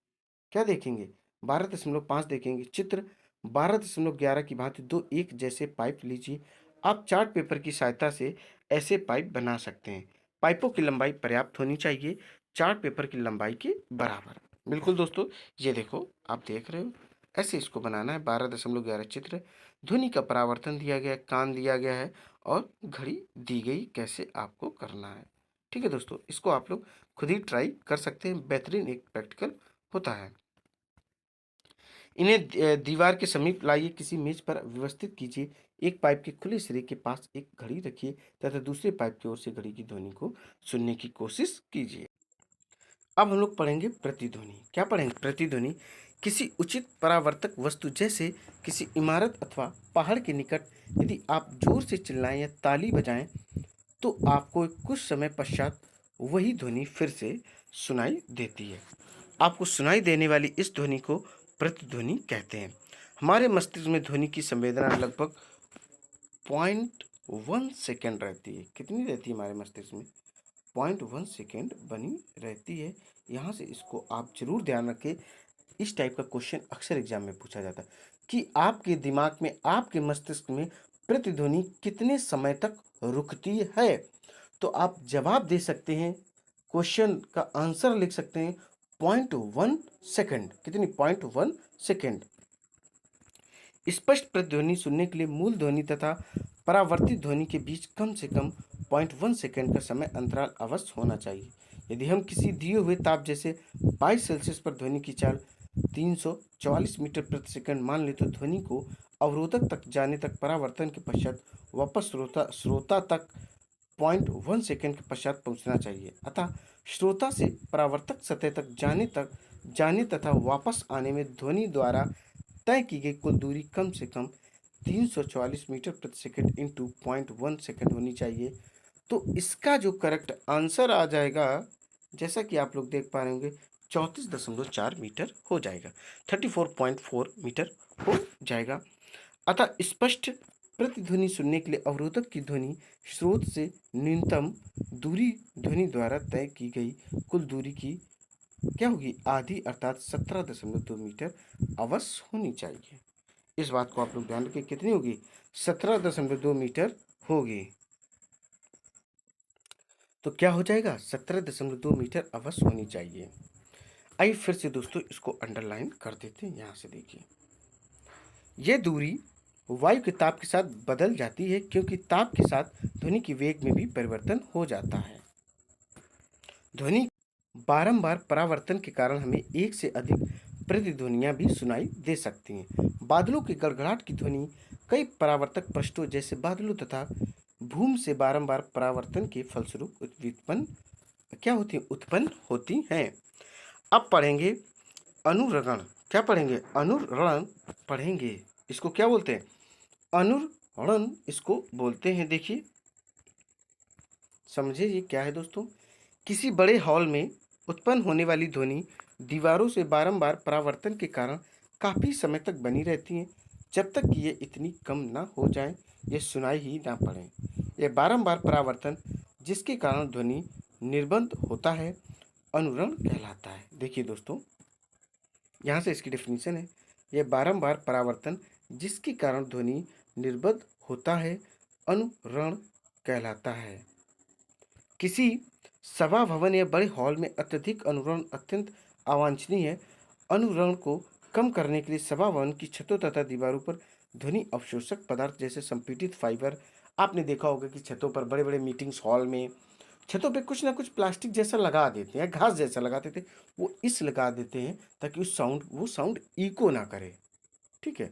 क्या देखेंगे? 12.5 देखेंगे। चित्र 12.11 की भांति दो एक जैसे पाइप लीजिए। आप चार्ट पेपर की सहायता से ऐसे पाइप बना सकते हैं। पाइपों की लंबाई पर्याप्त होनी चाहिए चार्ट पेपर की लंबाई के बराबर। बिल्कुल दोस्तों, ये देखो आप देख रहे हो, ऐसे इसको बनाना है। 12.11 चित्र, ध्वनि का परावर्तन दिया गया है, कान दिया गया है और घड़ी दी गई कैसे आपको करना है। ठीक है दोस्तों, इसको आप लोग खुद ही ट्राई कर सकते हैं। बेहतरीन एक प्रैक्टिकल होता है। इन्हें दीवार के समीप लाइए, किसी मेज पर व्यवस्थित कीजिए। एक पाइप के खुले सिरे के पास एक घड़ी रखिए तथा दूसरे पाइप की ओर से घड़ी की ध्वनि को सुनने की कोशिश कीजिए। अब हम लोग पढ़ेंगे प्रतिध्वनि। क्या पढ़ेंगे? प्रतिध्वनि किसी उचित परावर्तक वस्तु जैसे किसी इमारत अथवा पहाड़ के निकट यदि आप जोर से चिल्लाएं या ताली बजाएं तो आपको कुछ समय पश्चात वही ध्वनि फिर से सुनाई देती है। आपको सुनाई देने वाली इस ध्वनि को प्रतिध्वनि कहते हैं। हमारे मस्तिष्क में ध्वनि की संवेदना लगभग 0.1 सेकेंड रहती है। कितनी रहती है हमारे मस्तिष्क में? 0.1 सेकेंड बनी रहती है। यहाँ से इसको आप जरूर ध्यान रखें। इस टाइप का क्वेश्चन अक्सर एग्जाम में पूछा जाता है कि आपके दिमाग में, आपके मस्तिष्क में प्रतिध्वनि कितने समय तक रुकती है। तो आप जवाब दे सकते हैं, क्वेश्चन का आंसर लिख सकते हैं 0.1 सेकेंड। कितनी? 0.1 सेकेंड। स्पष्ट प्रतिध्वनि सुनने के लिए मूल ध्वनि तथा परावर्तित ध्वनि के बीच कम से कम 0.1 सेकेंड का समय अंतराल अवश्य होना चाहिए। यदि हम किसी दिए हुए ताप जैसे 22 सेल्सियस पर ध्वनि की चाल 344 मीटर प्रति सेकंड मान ले तो ध्वनि को अवरोधक तक जाने तक परावर्तन के पश्चात वापस श्रोता तक 0.1 सेकेंड के पश्चात पहुंचना चाहिए। अतः श्रोता से परावर्तक सतह तक जाने तथा वापस आने में ध्वनि द्वारा तय की गई कुल दूरी कम से कम 344 मीटर प्रति सेकंड इंटू 0.1 सेकेंड होनी चाहिए। तो इसका जो करेक्ट आंसर आ जाएगा, जैसा कि आप लोग देख पा रहे होंगे, 34.4 मीटर हो जाएगा, 34.4 मीटर हो जाएगा। अतः स्पष्ट प्रतिध्वनि सुनने के लिए अवरोधक की ध्वनि स्रोत से न्यूनतम दूरी ध्वनि द्वारा तय की गई कुल दूरी की क्या होगी? आधी, अर्थात 17.2 मीटर अवश्य होनी चाहिए। इस बात को आप लोग ध्यान रखें। कितनी होगी? 17.2 मीटर होगी। तो क्या हो जाएगा? 17.2 मीटर अवश्य होनी चाहिए। आइए फिर से दोस्तों इसको अंडरलाइन कर देते हैं। यहाँ से देखिए, यह दूरी वायु के ताप के साथ बदल जाती है क्योंकि ताप के साथ ध्वनि की वेग में भी परिवर्तन हो जाता है। ध्वनि बारंबार परावर्तन के कारण हमें एक से अधिक प्रतिध्वनियां भी सुनाई दे सकती हैं। बादलों की गड़गड़ाहट की ध्वनि कई परावर्तक पृष्ठों जैसे बादलों तथा भूमि से बारंबार परावर्तन के फलस्वरूप उत्पन्न होती हैं। अब पढ़ेंगे अनुरणन। क्या पढ़ेंगे? अनुरणन पढ़ेंगे। इसको क्या बोलते हैं? अनुरणन इसको बोलते हैं। देखिए, समझे ये क्या है दोस्तों? किसी बड़े हॉल में उत्पन्न होने वाली ध्वनि दीवारों से बारंबार परावर्तन के कारण काफी समय तक बनी रहती है जब तक कि ये इतनी कम ना हो जाए, ये सुनाई ही ना पड़े। ये बारंबार परावर्तन जिसके कारण ध्वनि निर्बंध होता है अनुरण कहलाता है। देखिए दोस्तों, यहाँ से इसकी डेफिनेशन है, यह बारंबार परावर्तन जिसके कारण ध्वनि निर्बंध होता है अनुरण कहलाता है। किसी सभा भवन या बड़े हॉल में अत्यधिक अनुरण अत्यंत अवांछनीय है। अनुरण को कम करने के लिए सभा भवन की छतों तथा दीवारों पर ध्वनि अवशोषक पदार्थ जैसे संपीड़ित फाइबर, आपने देखा होगा कि छतों पर, बड़े बड़े मीटिंग्स हॉल में छतों पे कुछ ना कुछ प्लास्टिक जैसा लगा देते हैं, घास जैसा लगा देते हैं, वो इस लगा देते हैं ताकि वो साउंड इको ना करे, ठीक है?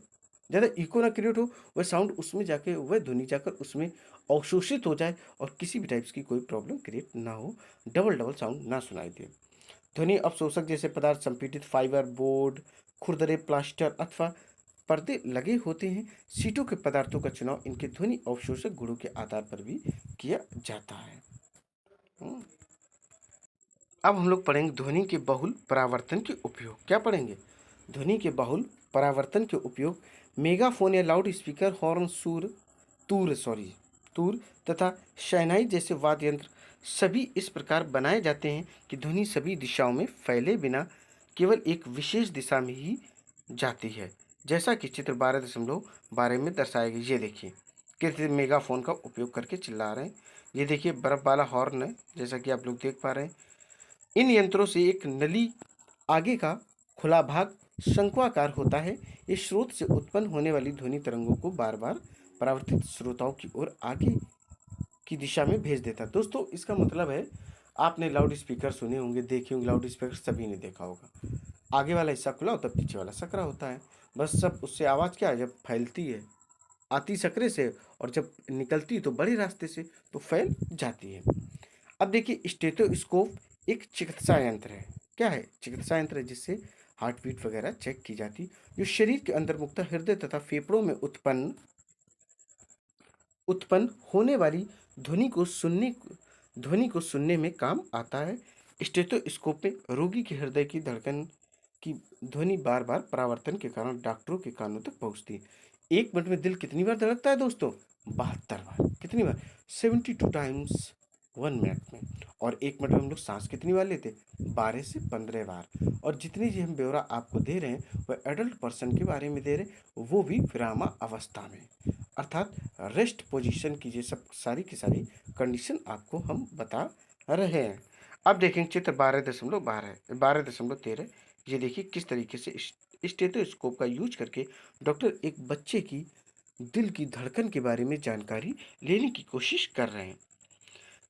ज़्यादा इको ना क्रिएट हो, वह साउंड उसमें जाके वह ध्वनि जाकर उसमें अवशोषित हो जाए और किसी भी टाइप्स की कोई प्रॉब्लम क्रिएट ना हो, डबल-डबल साउंड ना सुनाई दे। ध्वनि अवशोषक जैसे पदार्थ संपीड़ित फाइबर, बोर्ड, खुरदरे प्लास्टर अथवा पर्दे लगे होते हैं। सीटों के पदार्थों का चुनाव इनके ध्वनि अवशोषक गुणों के आधार पर भी किया जाता है। हुँ। अब हम लोग पढ़ेंगे ध्वनि के बहुल परावर्तन के उपयोग। क्या पढ़ेंगे? ध्वनि के बहुल परावर्तन के उपयोग मेगाफोन या लाउड स्पीकर, हॉर्न, तूर तथा शहनाई जैसे वाद्य यंत्र सभी इस प्रकार बनाए जाते हैं कि ध्वनि सभी दिशाओं में फैले बिना केवल एक विशेष दिशा में ही जाती है। जैसा कि चित्र 12.12 में दर्शाया गया। ये देखिए, कृत्रिम मेगाफोन का उपयोग करके चिल्ला रहे हैं। ये देखिए बर्फ वाला हॉर्न है, जैसा कि आप लोग देख पा रहे हैं। इन यंत्रों से एक नली आगे का खुला भाग शंक्वाकार होता है। इस स्रोत से उत्पन्न होने वाली ध्वनि तरंगों को बार बार परावर्तित श्रोताओं की ओर आगे की दिशा में भेज देता है। दोस्तों, इसका मतलब है आपने लाउड स्पीकर सुने होंगे, देखे होंगे। लाउड स्पीकर सभी ने देखा होगा, आगे वाला हिस्सा खुला होता है, पीछे वाला सकरा होता है। बस सब उससे आवाज़ क्या है, जब फैलती है आती सकरे से और जब निकलती तो बड़े रास्ते से तो फैल जाती है। अब देखिए, स्टेथोस्कोप एक चिकित्सा यंत्र है। क्या है? चिकित्सा यंत्र है जिससे हार्ट बीट वगैरह चेक की जाती, जो शरीर के अंदर मुख्यतः हृदय तथा फेफड़ों में उत्पन्न होने वाली ध्वनि को सुनने में काम आता है। स्टेथोस्कोप में रोगी के हृदय की धड़कन की ध्वनि बार बार परावर्तन के कारण डॉक्टरों के कानों तक पहुंचती है। 1 मिनट में दिल कितनी बार धड़कता है दोस्तों? 72 बार। कितनी बार? 72 टाइम्स 1 मिनट में। और 1 मिनट में हम लोग सांस कितनी बार लेते? 12 से 15 बार। और जितनी जी हम ब्यौरा आपको दे रहे हैं वह एडल्ट पर्सन के बारे में दे रहे हैं, वो भी विरामा अवस्था में, अर्थात रेस्ट पोजीशन की ये सब सारी की सारी कंडीशन आपको हम बता रहे हैं। अब देखेंगे चित्र 12.13। ये देखिए किस तरीके से स्टेथोस्कोप का यूज करके डॉक्टर एक बच्चे की दिल की धड़कन के बारे में जानकारी लेने की कोशिश कर रहे हैं।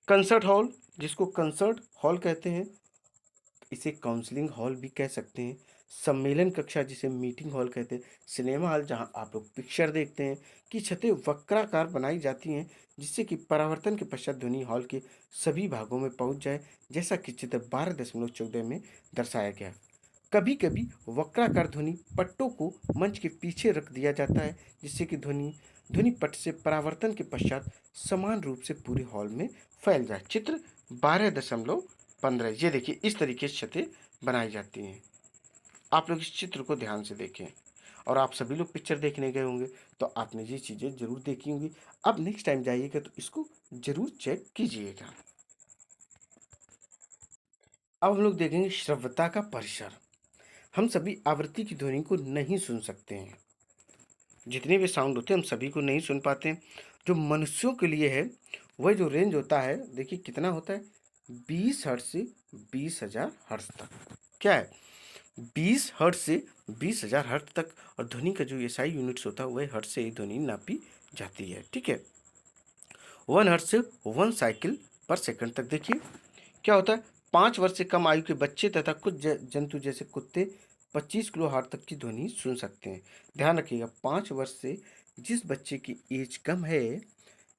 कंसर्ट हॉल, जिसको कंसर्ट हॉल कहते हैं, इसे काउंसलिंग हॉल भी कह सकते हैं। सम्मेलन कक्षा, जिसे मीटिंग हॉल कहते हैं। सिनेमा हॉल, जहां आप लोग पिक्चर देखते हैं, की छतें वक्राकार बनाई जाती हैं जिससे कि परावर्तन के पश्चात ध्वनि हॉल के सभी भागों में पहुंच जाए, जैसा कि चित्र 12.14 में दर्शाया गया। कभी कभी वक्राकार ध्वनि पट्टों को मंच के पीछे रख दिया जाता है जिससे कि ध्वनि पट्ट से परावर्तन के पश्चात समान रूप से पूरे हॉल में फैल जाए। चित्र 12.15। ये देखिए इस तरीके से छतें बनाई जाती हैं। आप लोग इस चित्र को ध्यान से देखें। और आप सभी लोग पिक्चर देखने गए होंगे तो आपने ये चीज़ें जरूर देखी होंगी। अब नेक्स्ट टाइम जाइएगा तो इसको जरूर चेक कीजिएगा। अब हम लोग देखेंगे श्रव्यता का परिसर। हम सभी आवृत्ति की ध्वनि को नहीं सुन सकते हैं। जितने भी साउंड होते हैं हम सभी को नहीं सुन पाते हैं। जो मनुष्यों के लिए है वह जो रेंज होता है, देखिए कितना होता है, 20 हर्ट्ज से 20,000 हर्ट्ज तक। क्या है? 20 हर्ट्ज से 20,000 हर्ट्ज तक। और ध्वनि का जो एसआई यूनिट्स होता है वह हर्ट्ज से ही ध्वनि नापी जाती है, ठीक है। 1 हर्ट्ज से 1 साइकिल पर सेकंड तक। देखिए क्या होता है, 5 वर्ष से कम आयु के बच्चे तथा कुछ जंतु जैसे कुत्ते 25 किलो हर्ट्ज तक की ध्वनि सुन सकते हैं। ध्यान रखिएगा, 5 वर्ष से जिस बच्चे की एज कम है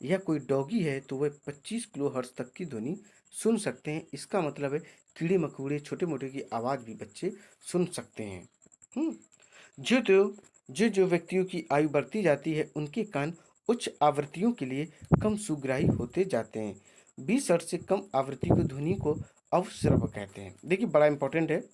या कोई डॉगी है तो वह 25 किलो हर्ट्ज तक की ध्वनि सुन सकते हैं। इसका मतलब है कीड़े मकोड़े छोटे मोटे की आवाज़ भी बच्चे सुन सकते हैं। हम्म जो जो जो व्यक्तियों की आयु बढ़ती जाती है उनके कान उच्च आवृत्तियों के लिए कम सुग्राही होते जाते हैं। 20 हर्ट्ज से कम आवृत्ति की ध्वनि को अवश्रव कहते हैं। देखिए बड़ा इंपॉर्टेंट है,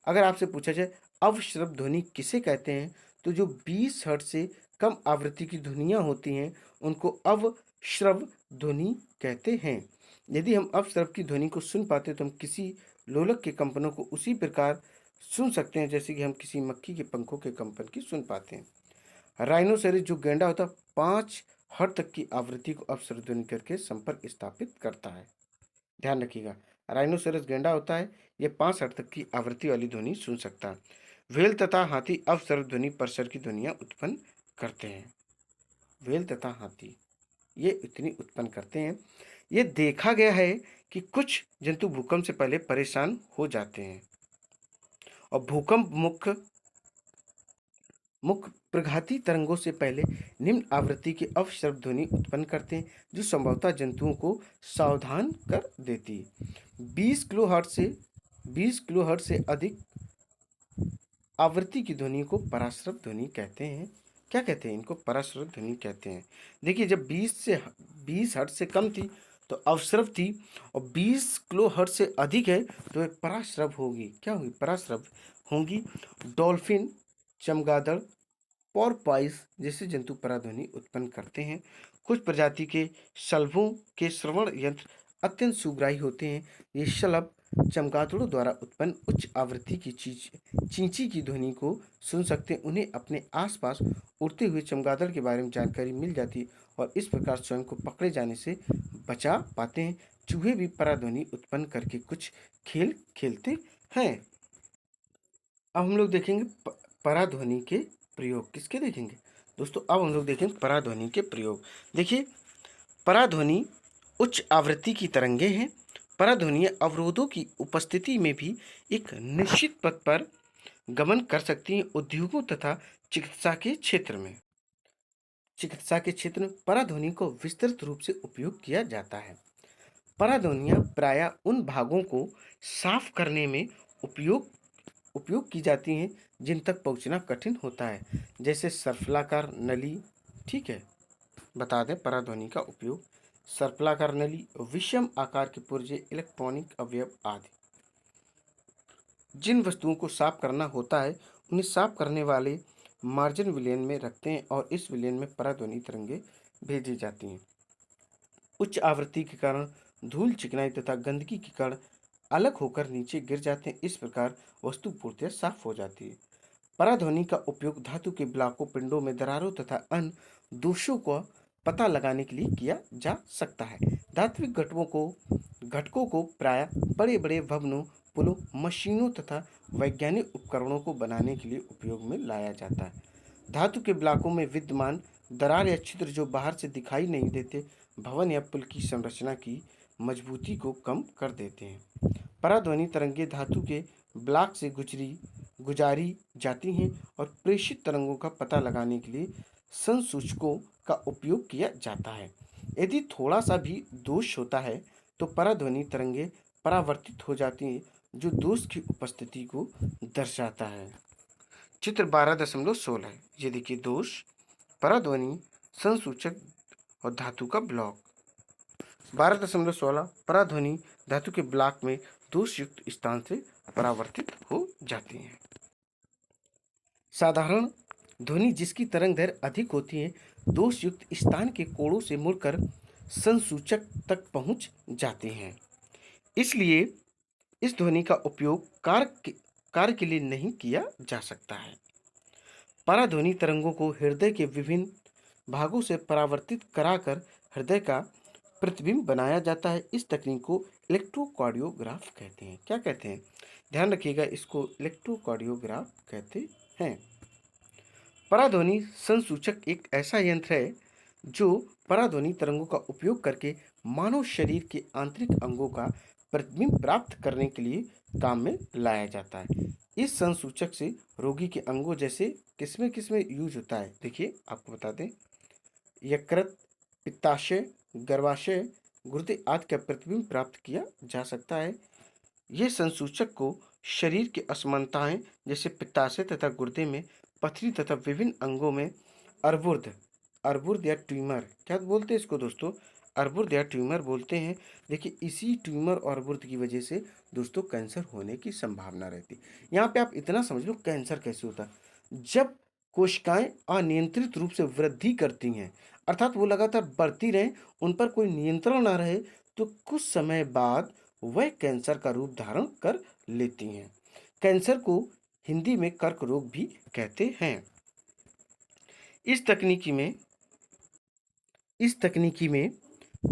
अगर आपसे पूछा जाए अवश्रव ध्वनि किसे कहते हैं तो जो 20 हर्ट्ज से कम आवृत्ति की ध्वनियाँ होती हैं उनको अवश्रव ध्वनि कहते हैं। यदि हम अवश्रव की ध्वनि को सुन पाते तो हम किसी लोलक के कंपनों को उसी प्रकार सुन सकते हैं जैसे कि हम किसी मक्खी के पंखों के कंपन की सुन पाते हैं। राइनोसेरस जो गैंडा होता है 5 हर्ट्ज तक की आवृत्ति को अवस्रव ध्वनि करके संपर्क स्थापित करता है। ध्यान रखिएगा, राइनोसेरस गैंडा होता है, ये 5 हर्ट्ज तक की आवृत्ति वाली ध्वनि सुन सकता है। व्हेल तथा हाथी अवस्रव ध्वनि परिसर की ध्वनियाँ उत्पन्न करते हैं। व्हेल तथा हाथी ये इतनी उत्पन्न करते हैं। ये देखा गया है कि कुछ जंतु भूकंप से पहले परेशान हो जाते हैं और भूकंप मुख्य मुख्य प्रघाती तरंगों से पहले निम्न आवृत्ति की अवशब्द ध्वनि उत्पन्न करते हैं, जो संभवतः जंतुओं को सावधान कर देती है। 20 किलोहर्ट्ज से अधिक आवृत्ति की ध्वनि को पराश्रव ध्वनि कहते हैं। क्या कहते हैं इनको? पराश्रव ध्वनि कहते हैं। देखिए, जब 20 हर्ट्ज से कम थी तो अवश्रव थी, और 20 किलो हर्ट्ज से अधिक है तो ये पराश्रव होगी। क्या होगी? पराश्रव होंगी। डॉल्फिन, चमगादड़, पोर्पोइस जैसे जंतु पराध्वनि उत्पन्न करते हैं। कुछ प्रजाति के शलभों के श्रवण यंत्र अत्यंत सुग्राही होते हैं। ये शलभ चमगादड़ों द्वारा उत्पन्न उच्च आवृत्ति की चींची की ध्वनि को सुन सकते हैं। उन्हें अपने आसपास उड़ते हुए चमगादड़ के बारे में जानकारी मिल जाती है और इस प्रकार स्वयं को पकड़े जाने से बचा पाते हैं। चूहे भी पराध्वनि उत्पन्न करके कुछ खेल खेलते हैं। अब हम लोग देखेंगे पराध्वनि के प्रयोग। किसके देखेंगे दोस्तों? अब हम लोग देखेंगे पराध्वनि के प्रयोग। देखिए, पराध्वनि उच्च आवृत्ति की तरंगे हैं। पराध्वनियाँ अवरोधों की उपस्थिति में भी एक निश्चित पथ पर गमन कर सकती हैं। उद्योगों तथा चिकित्सा के क्षेत्र में पराध्वनि को विस्तृत रूप से उपयोग किया जाता है। पराध्वनियाँ प्रायः उन भागों को साफ करने में उपयोग की जाती हैं जिन तक पहुंचना कठिन होता है, जैसे सर्पिलाकार नली। ठीक है, बता दें पराध्वनि का उपयोग। सर्पिलाकार नली, विषम आकार के पुर्जे, इलेक्ट्रॉनिक अवयव आदि। जिन वस्तुओं को साफ करना होता है उन्हें साफ करने वाले मार्जिन विलयन में रखते हैं और इस विलयन में पराध्वनि तरंगे भेजी जाती हैं। उच्च आवृत्ति के कारण धूल, चिकनाई तथा गंदगी के कण अलग होकर नीचे गिर जाते हैं। इस प्रकार वस्तु पूर्णतः साफ हो जाती है। पराध्वनि का उपयोग धातु के ब्लॉकों, पिंडों में दरारों तथा अन्य दोषों का पता लगाने के लिए किया जा सकता है। धात्विक घटकों को प्रायः बड़े बड़े भवनों, पुलों, मशीनों तथा वैज्ञानिक उपकरणों को बनाने के लिए उपयोग में लाया जाता है। धातु के ब्लॉकों में विद्यमान दरार या छिद्र जो बाहर से दिखाई नहीं देते, भवन या पुल की संरचना की मजबूती को कम कर देते हैं। पराध्वनि तरंगे धातु के ब्लॉक से गुजारी जाती हैं और प्रेषित तरंगों का पता लगाने के लिए संसूचकों का उपयोग किया जाता है। यदि थोड़ा सा भी दोष होता है तो पराध्वनि तरंगे परावर्तित हो जाती हैं, जो दोष की उपस्थिति को दर्शाता है। चित्र 12.16 ये देखिए, दोष, पराध्वनि, संसूचक और धातु का ब्लॉक। 12.16 पराध्वनि धातु के ब्लॉक में दोषयुक्त स्थान से परावर्तित हो जाती हैं। साधारण ध्वनि जिसकी तरंग दैर्घ्य अधिक होती है, दोषयुक्त स्थान के कोणों से मुड़कर संसूचक तक पहुंच जाती हैं। इसलिए इस ध्वनि का उपयोग कार्य के लिए नहीं किया जा सकता है। पराध्वनि तरंगों को हृदय के विभिन्न भागों से परावर्तित कराकर हृदय का प्रतिबिंब बनाया जाता है। इस तकनीक को इलेक्ट्रोकार्डियोग्राफ कहते हैं। क्या कहते हैं? ध्यान रखिएगा, इसको इलेक्ट्रोकार्डियोग्राफ कहते हैं। पराध्वनि संसूचक एक ऐसा यंत्र है जो पराध्वनि तरंगों का उपयोग करके मानव शरीर के आंतरिक अंगों का प्रतिबिंब प्राप्त करने के लिए काम में लाया जाता है। इस संसूचक से रोगी के अंगों जैसे किसमें यूज होता है, देखिए आपको बता दें। यकृत, पित्ताशय, गर्भाशय, गुर्दे आदि का प्रतिबिंब प्राप्त किया जा सकता है। ये संसूचक को शरीर की असमानताएं जैसे पित्ताशय तथा गुर्दे में पथरी तथा विभिन्न अंगों में अर्बुद या ट्यूमर, क्या बोलते हैं इसको दोस्तों? अर्बुद या ट्यूमर बोलते हैं। देखिए, इसी ट्यूमर और अर्बुद की वजह से दोस्तों कैंसर होने की संभावना रहती है। यहाँ पे आप इतना समझ लो कैंसर कैसे होता है। जब कोशिकाएं अनियंत्रित रूप से वृद्धि करती हैं, अर्थात वो लगातार बढ़ती रहें, उन पर कोई नियंत्रण ना रहे, तो कुछ समय बाद वह कैंसर का रूप धारण कर लेती हैं। कैंसर को हिंदी में कर्क रोग भी कहते हैं। इस तकनीकी में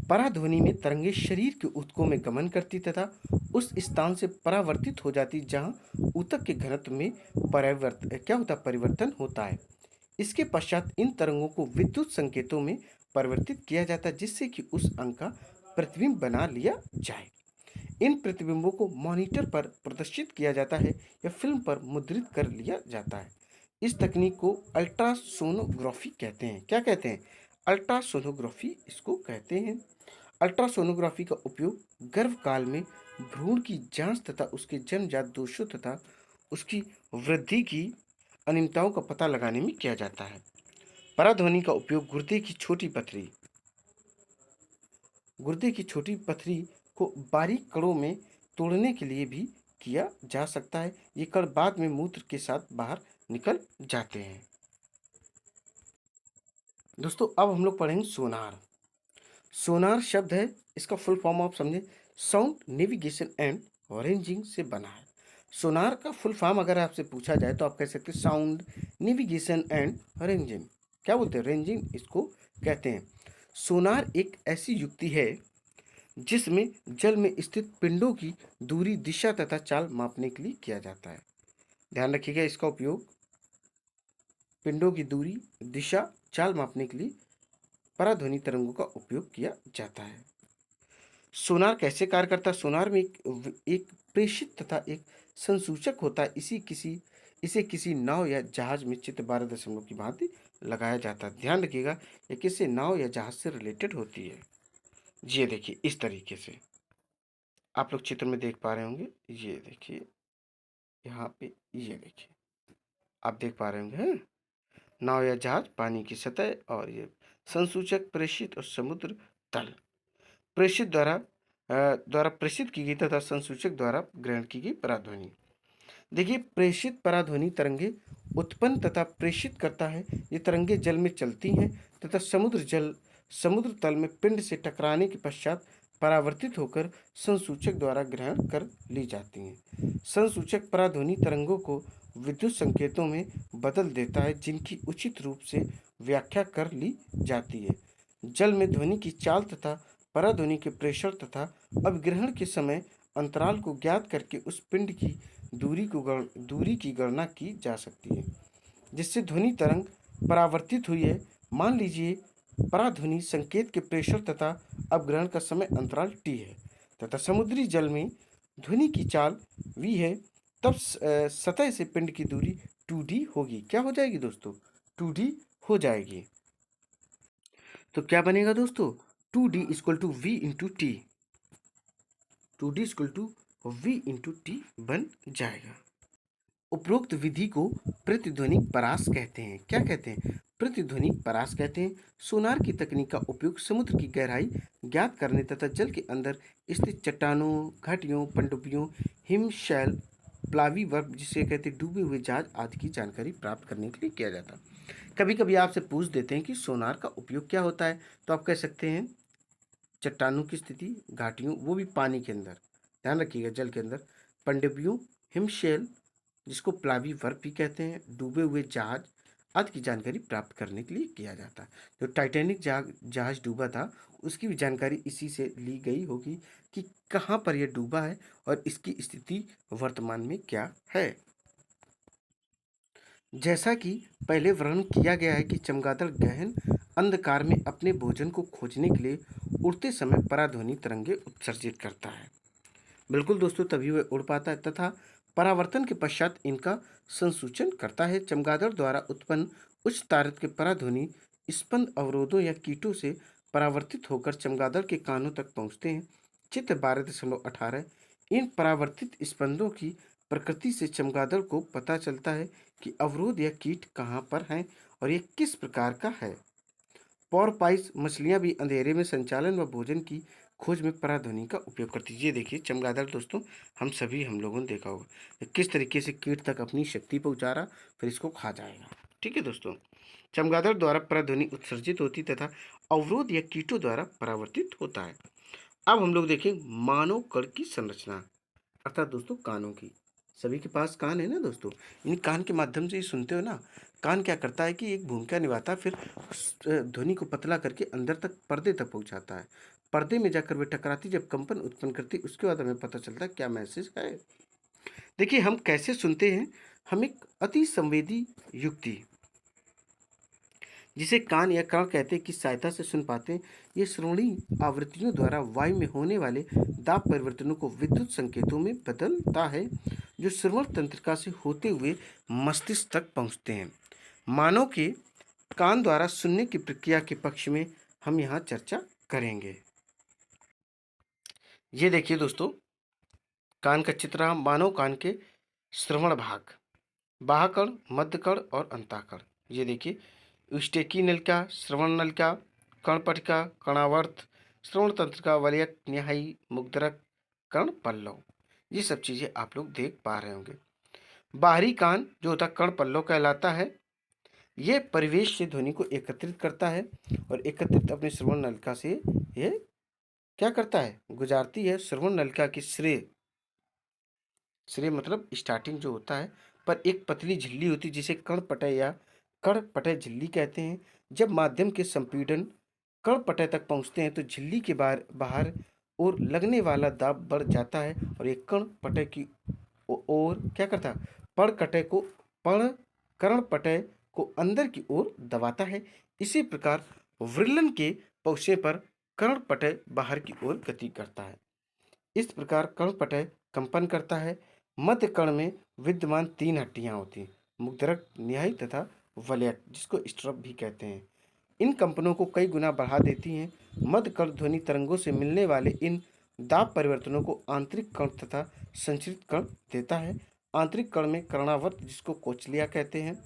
पराध्वनि में तरंगे शरीर के ऊतकों में गमन करती तथा उस स्थान से परावर्तित हो जाती जहां ऊतक के घनत्व में परिवर्तन होता है। इसके पश्चात इन तरंगों को विद्युत संकेतों में परिवर्तित किया जाता है, जिससे कि उस अंग का प्रतिबिंब बना लिया जाए। इन प्रतिबिंबों को मॉनिटर पर प्रदर्शित किया जाता है या फिल्म पर मुद्रित कर लिया जाता है। इस तकनीक को अल्ट्रासोनोग्राफी कहते हैं। क्या कहते हैं? अल्ट्रासोनोग्राफी इसको कहते हैं। अल्ट्रासोनोग्राफी का उपयोग गर्भकाल में भ्रूण की जांच तथा उसके जन्मजात दोषों तथा उसकी वृद्धि की अनियमितताओं का पता लगाने में किया जाता है। पराध्वनि का उपयोग गुर्दे की छोटी पथरी को बारीक कणों में तोड़ने के लिए भी किया जा सकता है। ये कण बाद में मूत्र के साथ बाहर निकल जाते हैं। दोस्तों अब हम लोग पढ़ेंगे सोनार। सोनार शब्द है, इसका फुल फॉर्म आप समझे, साउंड नेविगेशन एंड रेंजिंग से बना है। सोनार का फुल फॉर्म अगर आपसे पूछा जाए तो आप कह सकते हैं साउंड नेविगेशन एंड रेंजिंग। क्या बोलते हैं? रेंजिंग इसको कहते हैं। सोनार एक ऐसी युक्ति है जिसमें जल में स्थित पिंडों की दूरी, दिशा तथा चाल मापने के लिए किया जाता है। ध्यान रखिएगा, इसका उपयोग पिंडों की दूरी, दिशा, चाल मापने के लिए पराध्वनि तरंगों का उपयोग किया जाता है। सोनार कैसे कार्य करता है? सोनार में एक प्रेषित तथा एक संसूचक होता है। इसे किसी नाव या जहाज में चित्र 12 की भांति लगाया जाता है। ध्यान रखिएगा, ये किसी नाव या जहाज से रिलेटेड होती है। ये देखिए इस तरीके से आप लोग चित्र में देख पा रहे होंगे। ये देखिए यहाँ पे, ये देखिए आप देख पा रहे होंगे हैं? नाव या जहाज, पानी की सतह, और ये संसूचक, प्रेषित और समुद्र तल। प्रेषित द्वारा प्रेषित की गई तथा संसूचक द्वारा ग्रहण की गई पराध्वनि। देखिए, प्रेषित पराध्वनि तरंगे उत्पन्न तथा प्रेषित करता है। ये तरंगे जल में चलती हैं तथा समुद्र तल में पिंड से टकराने के पश्चात परावर्तित होकर संसूचक द्वारा ग्रहण कर ली जाती हैं। संसूचक पराध्वनि तरंगों को विद्युत संकेतों में बदल देता है, जिनकी उचित रूप से व्याख्या कर ली जाती है। जल में ध्वनि की चाल तथा पराध्वनि के प्रेषण तथा अभिग्रहण के समय अंतराल को ज्ञात करके उस पिंड की दूरी की गणना की जा सकती है जिससे ध्वनि तरंग परावर्तित हुई है। मान लीजिए पराध्वनि संकेत के प्रेषण तथा अपग्रहण का समय अंतराल टी है तथा समुद्री जल में ध्वनि की चाल v है, तब सतह से पिंड की दूरी 2d होगी। क्या हो जाएगी दोस्तों? 2d हो जाएगी। तो क्या बनेगा दोस्तों? 2d equal to v into T. 2d equal to v into T बन जाएगा। उपरोक्त विधि को प्रतिध्वनिक परास कहते हैं। क्या कहते हैं? प्रतिध्वनिक परास कहते हैं। सोनार की तकनीक का उपयोग समुद्र की गहराई ज्ञात करने तथा जल के अंदर स्थित चट्टानों, घाटियों, पनडुब्बियों, हिमशैल, प्लावी वर्ग जिसे कहते हैं डूबे हुए जहाज आदि की जानकारी प्राप्त करने के लिए किया जाता है। कभी कभी आपसे पूछ देते हैं कि सोनार का उपयोग क्या होता है, तो आप कह सकते हैं चट्टानों की स्थिति, घाटियों, वो भी पानी के अंदर, ध्यान रखिएगा जल के अंदर, पनडुब्बियों, हिमशैल जिसको प्लावी वर्ग भी कहते हैं, डूबे हुए जहाज आदि की जानकारी प्राप्त करने के लिए किया जाता है। जो टाइटैनिक जहाज डूबा था उसकी भी जानकारी इसी से ली गई होगी कि कहाँ पर यह डूबा है और इसकी स्थिति वर्तमान में क्या है। जैसा कि पहले वर्णन किया गया है कि चमगादड़ गहन अंधकार में अपने भोजन को खोजने के लिए उड़ते समय पराध्वनि तरंगे उत्सर्जित करता है। बिल्कुल दोस्तों, तभी वह उड़ पाता है तथा परावर्तन के पश्चात इनका संसूचन करता है। चमगादड़ द्वारा उत्पन्न उच्च तारत के पराध्वनि स्पंद अवरोधों या कीटों से परावर्तित होकर चमगादड़ के कानों तक पहुंचते हैं। चित्र 12.18। इन परावर्तित स्पंदों की प्रकृति से चमगादड़ को पता चलता है कि अवरोध या कीट कहाँ पर हैं और ये किस प्रकार का है। पॉरपाइस मछलियां भी अंधेरे में संचालन व भोजन की खोज में पराध्वनि का उपयोग करती है। ये देखिए चमगादड़ दोस्तों, हम लोगों ने देखा होगा किस तरीके से कीट तक अपनी शक्ति पहुंचा रहा, फिर इसको खा जाएगा। ठीक है दोस्तों, चमगादड़ द्वारा पराध्वनि उत्सर्जित होती तथा अवरोध या कीटों द्वारा परावर्तित होता है। अब हम लोग देखें मानव कण की संरचना, अर्थात दोस्तों कानों की। सभी के पास कान है ना दोस्तों, इन कान के माध्यम से ही सुनते हो ना। कान क्या करता है कि एक भूमिका निभाता है, फिर ध्वनि को पतला करके अंदर तक, पर्दे तक पहुंचाता है। पर्दे में जाकर वे टकराती, जब कंपन उत्पन्न करती, उसके बाद हमें पता चलता है क्या मैसेज है। देखिए हम कैसे सुनते हैं। हम एक अति संवेदी युक्ति, जिसे कान या कर्ण कहते हैं की सहायता से सुन पाते हैं। ये श्रवणीय आवृत्तियों द्वारा वायु में होने वाले दाब परिवर्तनों को विद्युत संकेतों में बदलता है, जो श्रवण तंत्रिका से होते हुए मस्तिष्क तक पहुंचते हैं। मानव के कान द्वारा सुनने की प्रक्रिया के पक्ष में हम यहाँ चर्चा करेंगे। ये देखिए दोस्तों, कान का चित्र, मानव कान के श्रवण भाग, बाह्यकर्ण, मध्यकर्ण और अंतःकर्ण। ये देखिए, उष्टेकी नलिका, श्रवण नलिका, कर्णपटिका, कर्णावर्त, श्रवण तंत्रिका, वलयक, न्यायी, मुग्धरक, कर्ण पल्लव। ये सब चीजें आप लोग देख पा रहे होंगे। बाहरी कान जो होता है कर्ण पल्लव कहलाता है। ये परिवेश से ध्वनि को एकत्रित करता है और एकत्रित अपने श्रवण नलिका से ये क्या करता है, गुजारती है श्रवण नलिका की श्रेय मतलब स्टार्टिंग जो होता है, पर एक पतली झिल्ली होती है जिसे कर्णपटय या कर्णपटय झिल्ली कहते हैं। जब माध्यम के संपीड़न कर्णपटय तक पहुंचते हैं तो झिल्ली के बाहर और लगने वाला दाब बढ़ जाता है और एक कर्णपटय की ओर क्या करता है, कर्णपटय को अंदर की ओर दबाता है। इसी प्रकार व्रिलन के पहुंचने पर कर्णपटय बाहर की ओर गति करता है। इस प्रकार कर्णपटय कंपन करता है। मध्य कर्ण में विद्यमान 3 हड्डियां होती हैं, मुग्धरक, न्यायी तथा वलयक, जिसको स्ट्रप भी कहते हैं। इन कंपनों को कई गुना बढ़ा देती हैं। मध्य कर्ण ध्वनि तरंगों से मिलने वाले इन दाब परिवर्तनों को आंतरिक कर्ण तथा संचरित कर्ण देता है। आंतरिक कर्ण में कर्णावर्त, जिसको कोचलिया कहते हैं,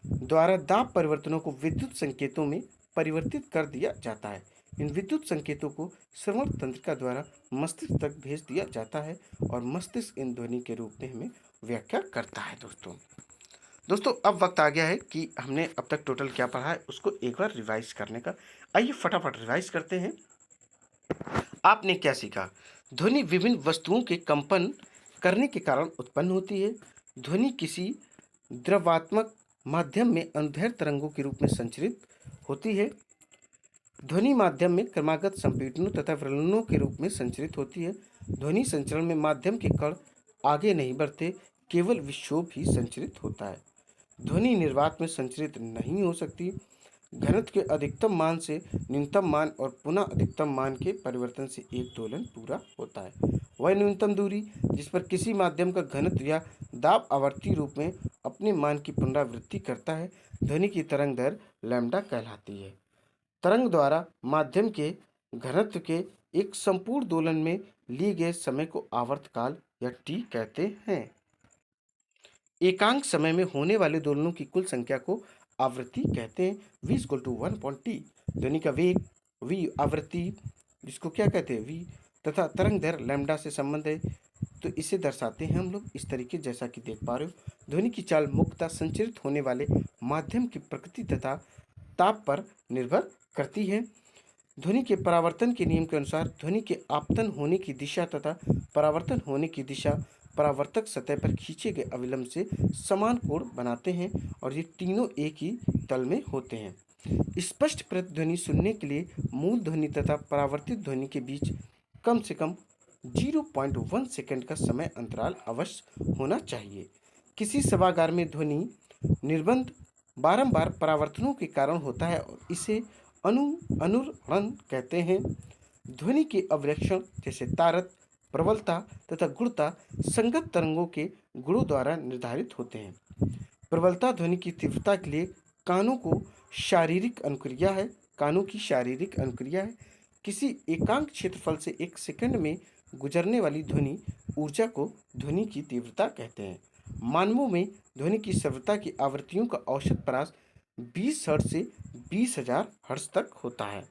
द्वारा दाब परिवर्तनों को विद्युत संकेतों में परिवर्तित कर दिया जाता है। इन विद्युत संकेतों को श्रवण तंत्रिका द्वारा मस्तिष्क तक भेज दिया जाता है और मस्तिष्क इन ध्वनि के रूप में हमें व्याख्या करता है। दोस्तों अब वक्त आ गया है कि हमने अब तक टोटल क्या पढ़ा है उसको एक बार रिवाइज करने का। आइए फटाफट रिवाइज करते हैं। आपने क्या सीखा? ध्वनि विभिन्न वस्तुओं के कंपन करने के कारण उत्पन्न होती है। ध्वनि किसी द्रवात्मक माध्यम में अनुदैर्घ्य तरंगों के रूप में संचरित होती है। ध्वनि माध्यम में क्रमागत संपीड़नों तथा व्रणों के रूप में संचरित होती है। ध्वनि संचरण में माध्यम के कण आगे नहीं बढ़ते, केवल विक्षोभ ही संचरित होता है। ध्वनि निर्वात में संचरित नहीं हो सकती। घनत्व के अधिकतम मान से न्यूनतम मान और पुनः अधिकतम मान के परिवर्तन से एक दोलन पूरा होता है। वह न्यूनतम दूरी जिस पर किसी माध्यम का घनत्व या दाब आवर्ती रूप में अपने मान की पुनरावृत्ति करता है, ध्वनि की तरंग दर लैम्डा कहलाती है। तरंग द्वारा माध्यम के घनत्व के एक संपूर्ण दोलन में लिए गए समय को आवर्तकाल या टी कहते हैं। एकांक समय में होने वाले दोलनों की कुल संख्या को आवृत्ति कहते हैं। v equal to 1.t। ध्वनि का वेग v, आवृत्ति जिसको क्या कहते हैं v, तथा तरंग दर लैम्डा से संबंध है, तो इसे दर्शाते हैं हम लोग इस तरीके जैसा कि देख पा रहे हो। ध्वनि की चाल मुख्यतः संचरित होने वाले माध्यम की प्रकृति तथा ताप पर निर्भर करती है। ध्वनि के परावर्तन के नियम के अनुसार ध्वनि के आपतन होने की दिशा तथा परावर्तन होने की दिशा परावर्तक सतह पर खींचे गए अविलंब से समान कोण बनाते हैं और ये तीनों एक ही तल में होते हैं। स्पष्ट प्रतिध्वनि सुनने के लिए मूल ध्वनि तथा परावर्तित ध्वनि के बीच कम से कम 0.1 सेकंड का समय अंतराल अवश्य होना चाहिए। किसी सभागार में ध्वनि निर्बंध बारंबार परावर्तनों के कारण होता है और इसे अनुरण कहते हैं। ध्वनि के अवलक्षण जैसे तारत, प्रबलता तथा गुणता संगत तरंगों के गुणों द्वारा निर्धारित होते हैं। प्रबलता ध्वनि की तीव्रता के लिए कानों की शारीरिक अनुक्रिया है। किसी एकांक क्षेत्रफल से एक सेकंड में गुजरने वाली ध्वनि ऊर्जा को ध्वनि की तीव्रता कहते हैं। मानवों में ध्वनि की श्रव्यता की आवृत्तियों का औसत परास 20 हर्ट्ज से 20,000 हर्ट्ज तक होता है।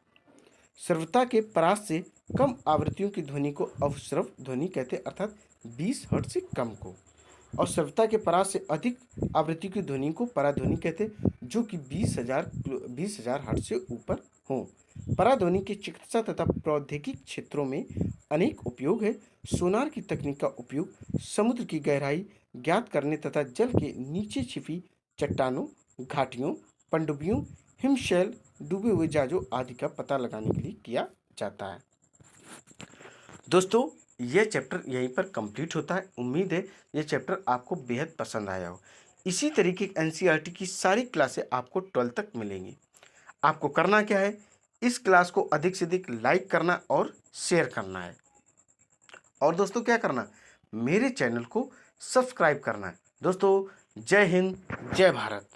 श्रव्यता के परास से कम आवृत्तियों की ध्वनि को अवश्रव ध्वनि कहते हैं, अर्थात 20 हर्ट्ज से कम को। और श्रव्यता के परास से अधिक आवृत्ति की ध्वनि को पराध्वनि कहते हैं, जो कि 20,000 हर्ट्ज से ऊपर हो। पराध्वनि के चिकित्सा तथा प्रौद्योगिक क्षेत्रों में अनेक उपयोग है। सोनार की तकनीक का उपयोग समुद्र की गहराई ज्ञात करने तथा जल के नीचे छिपी चट्टानों, घाटियों, पनडुब्बियों, हिमशैल, डूबे हुए जहाजों आदि का पता लगाने के लिए किया जाता है। दोस्तों यह चैप्टर यहीं पर कंप्लीट होता है। उम्मीद है यह चैप्टर आपको बेहद पसंद आया हो। इसी तरीके की एनसीईआरटी की सारी क्लासें आपको 12 तक मिलेंगी। आपको करना क्या है, इस क्लास को अधिक से अधिक लाइक करना और शेयर करना है। और दोस्तों क्या करना, मेरे चैनल को सब्सक्राइब करना है। दोस्तों जय हिंद, जय भारत।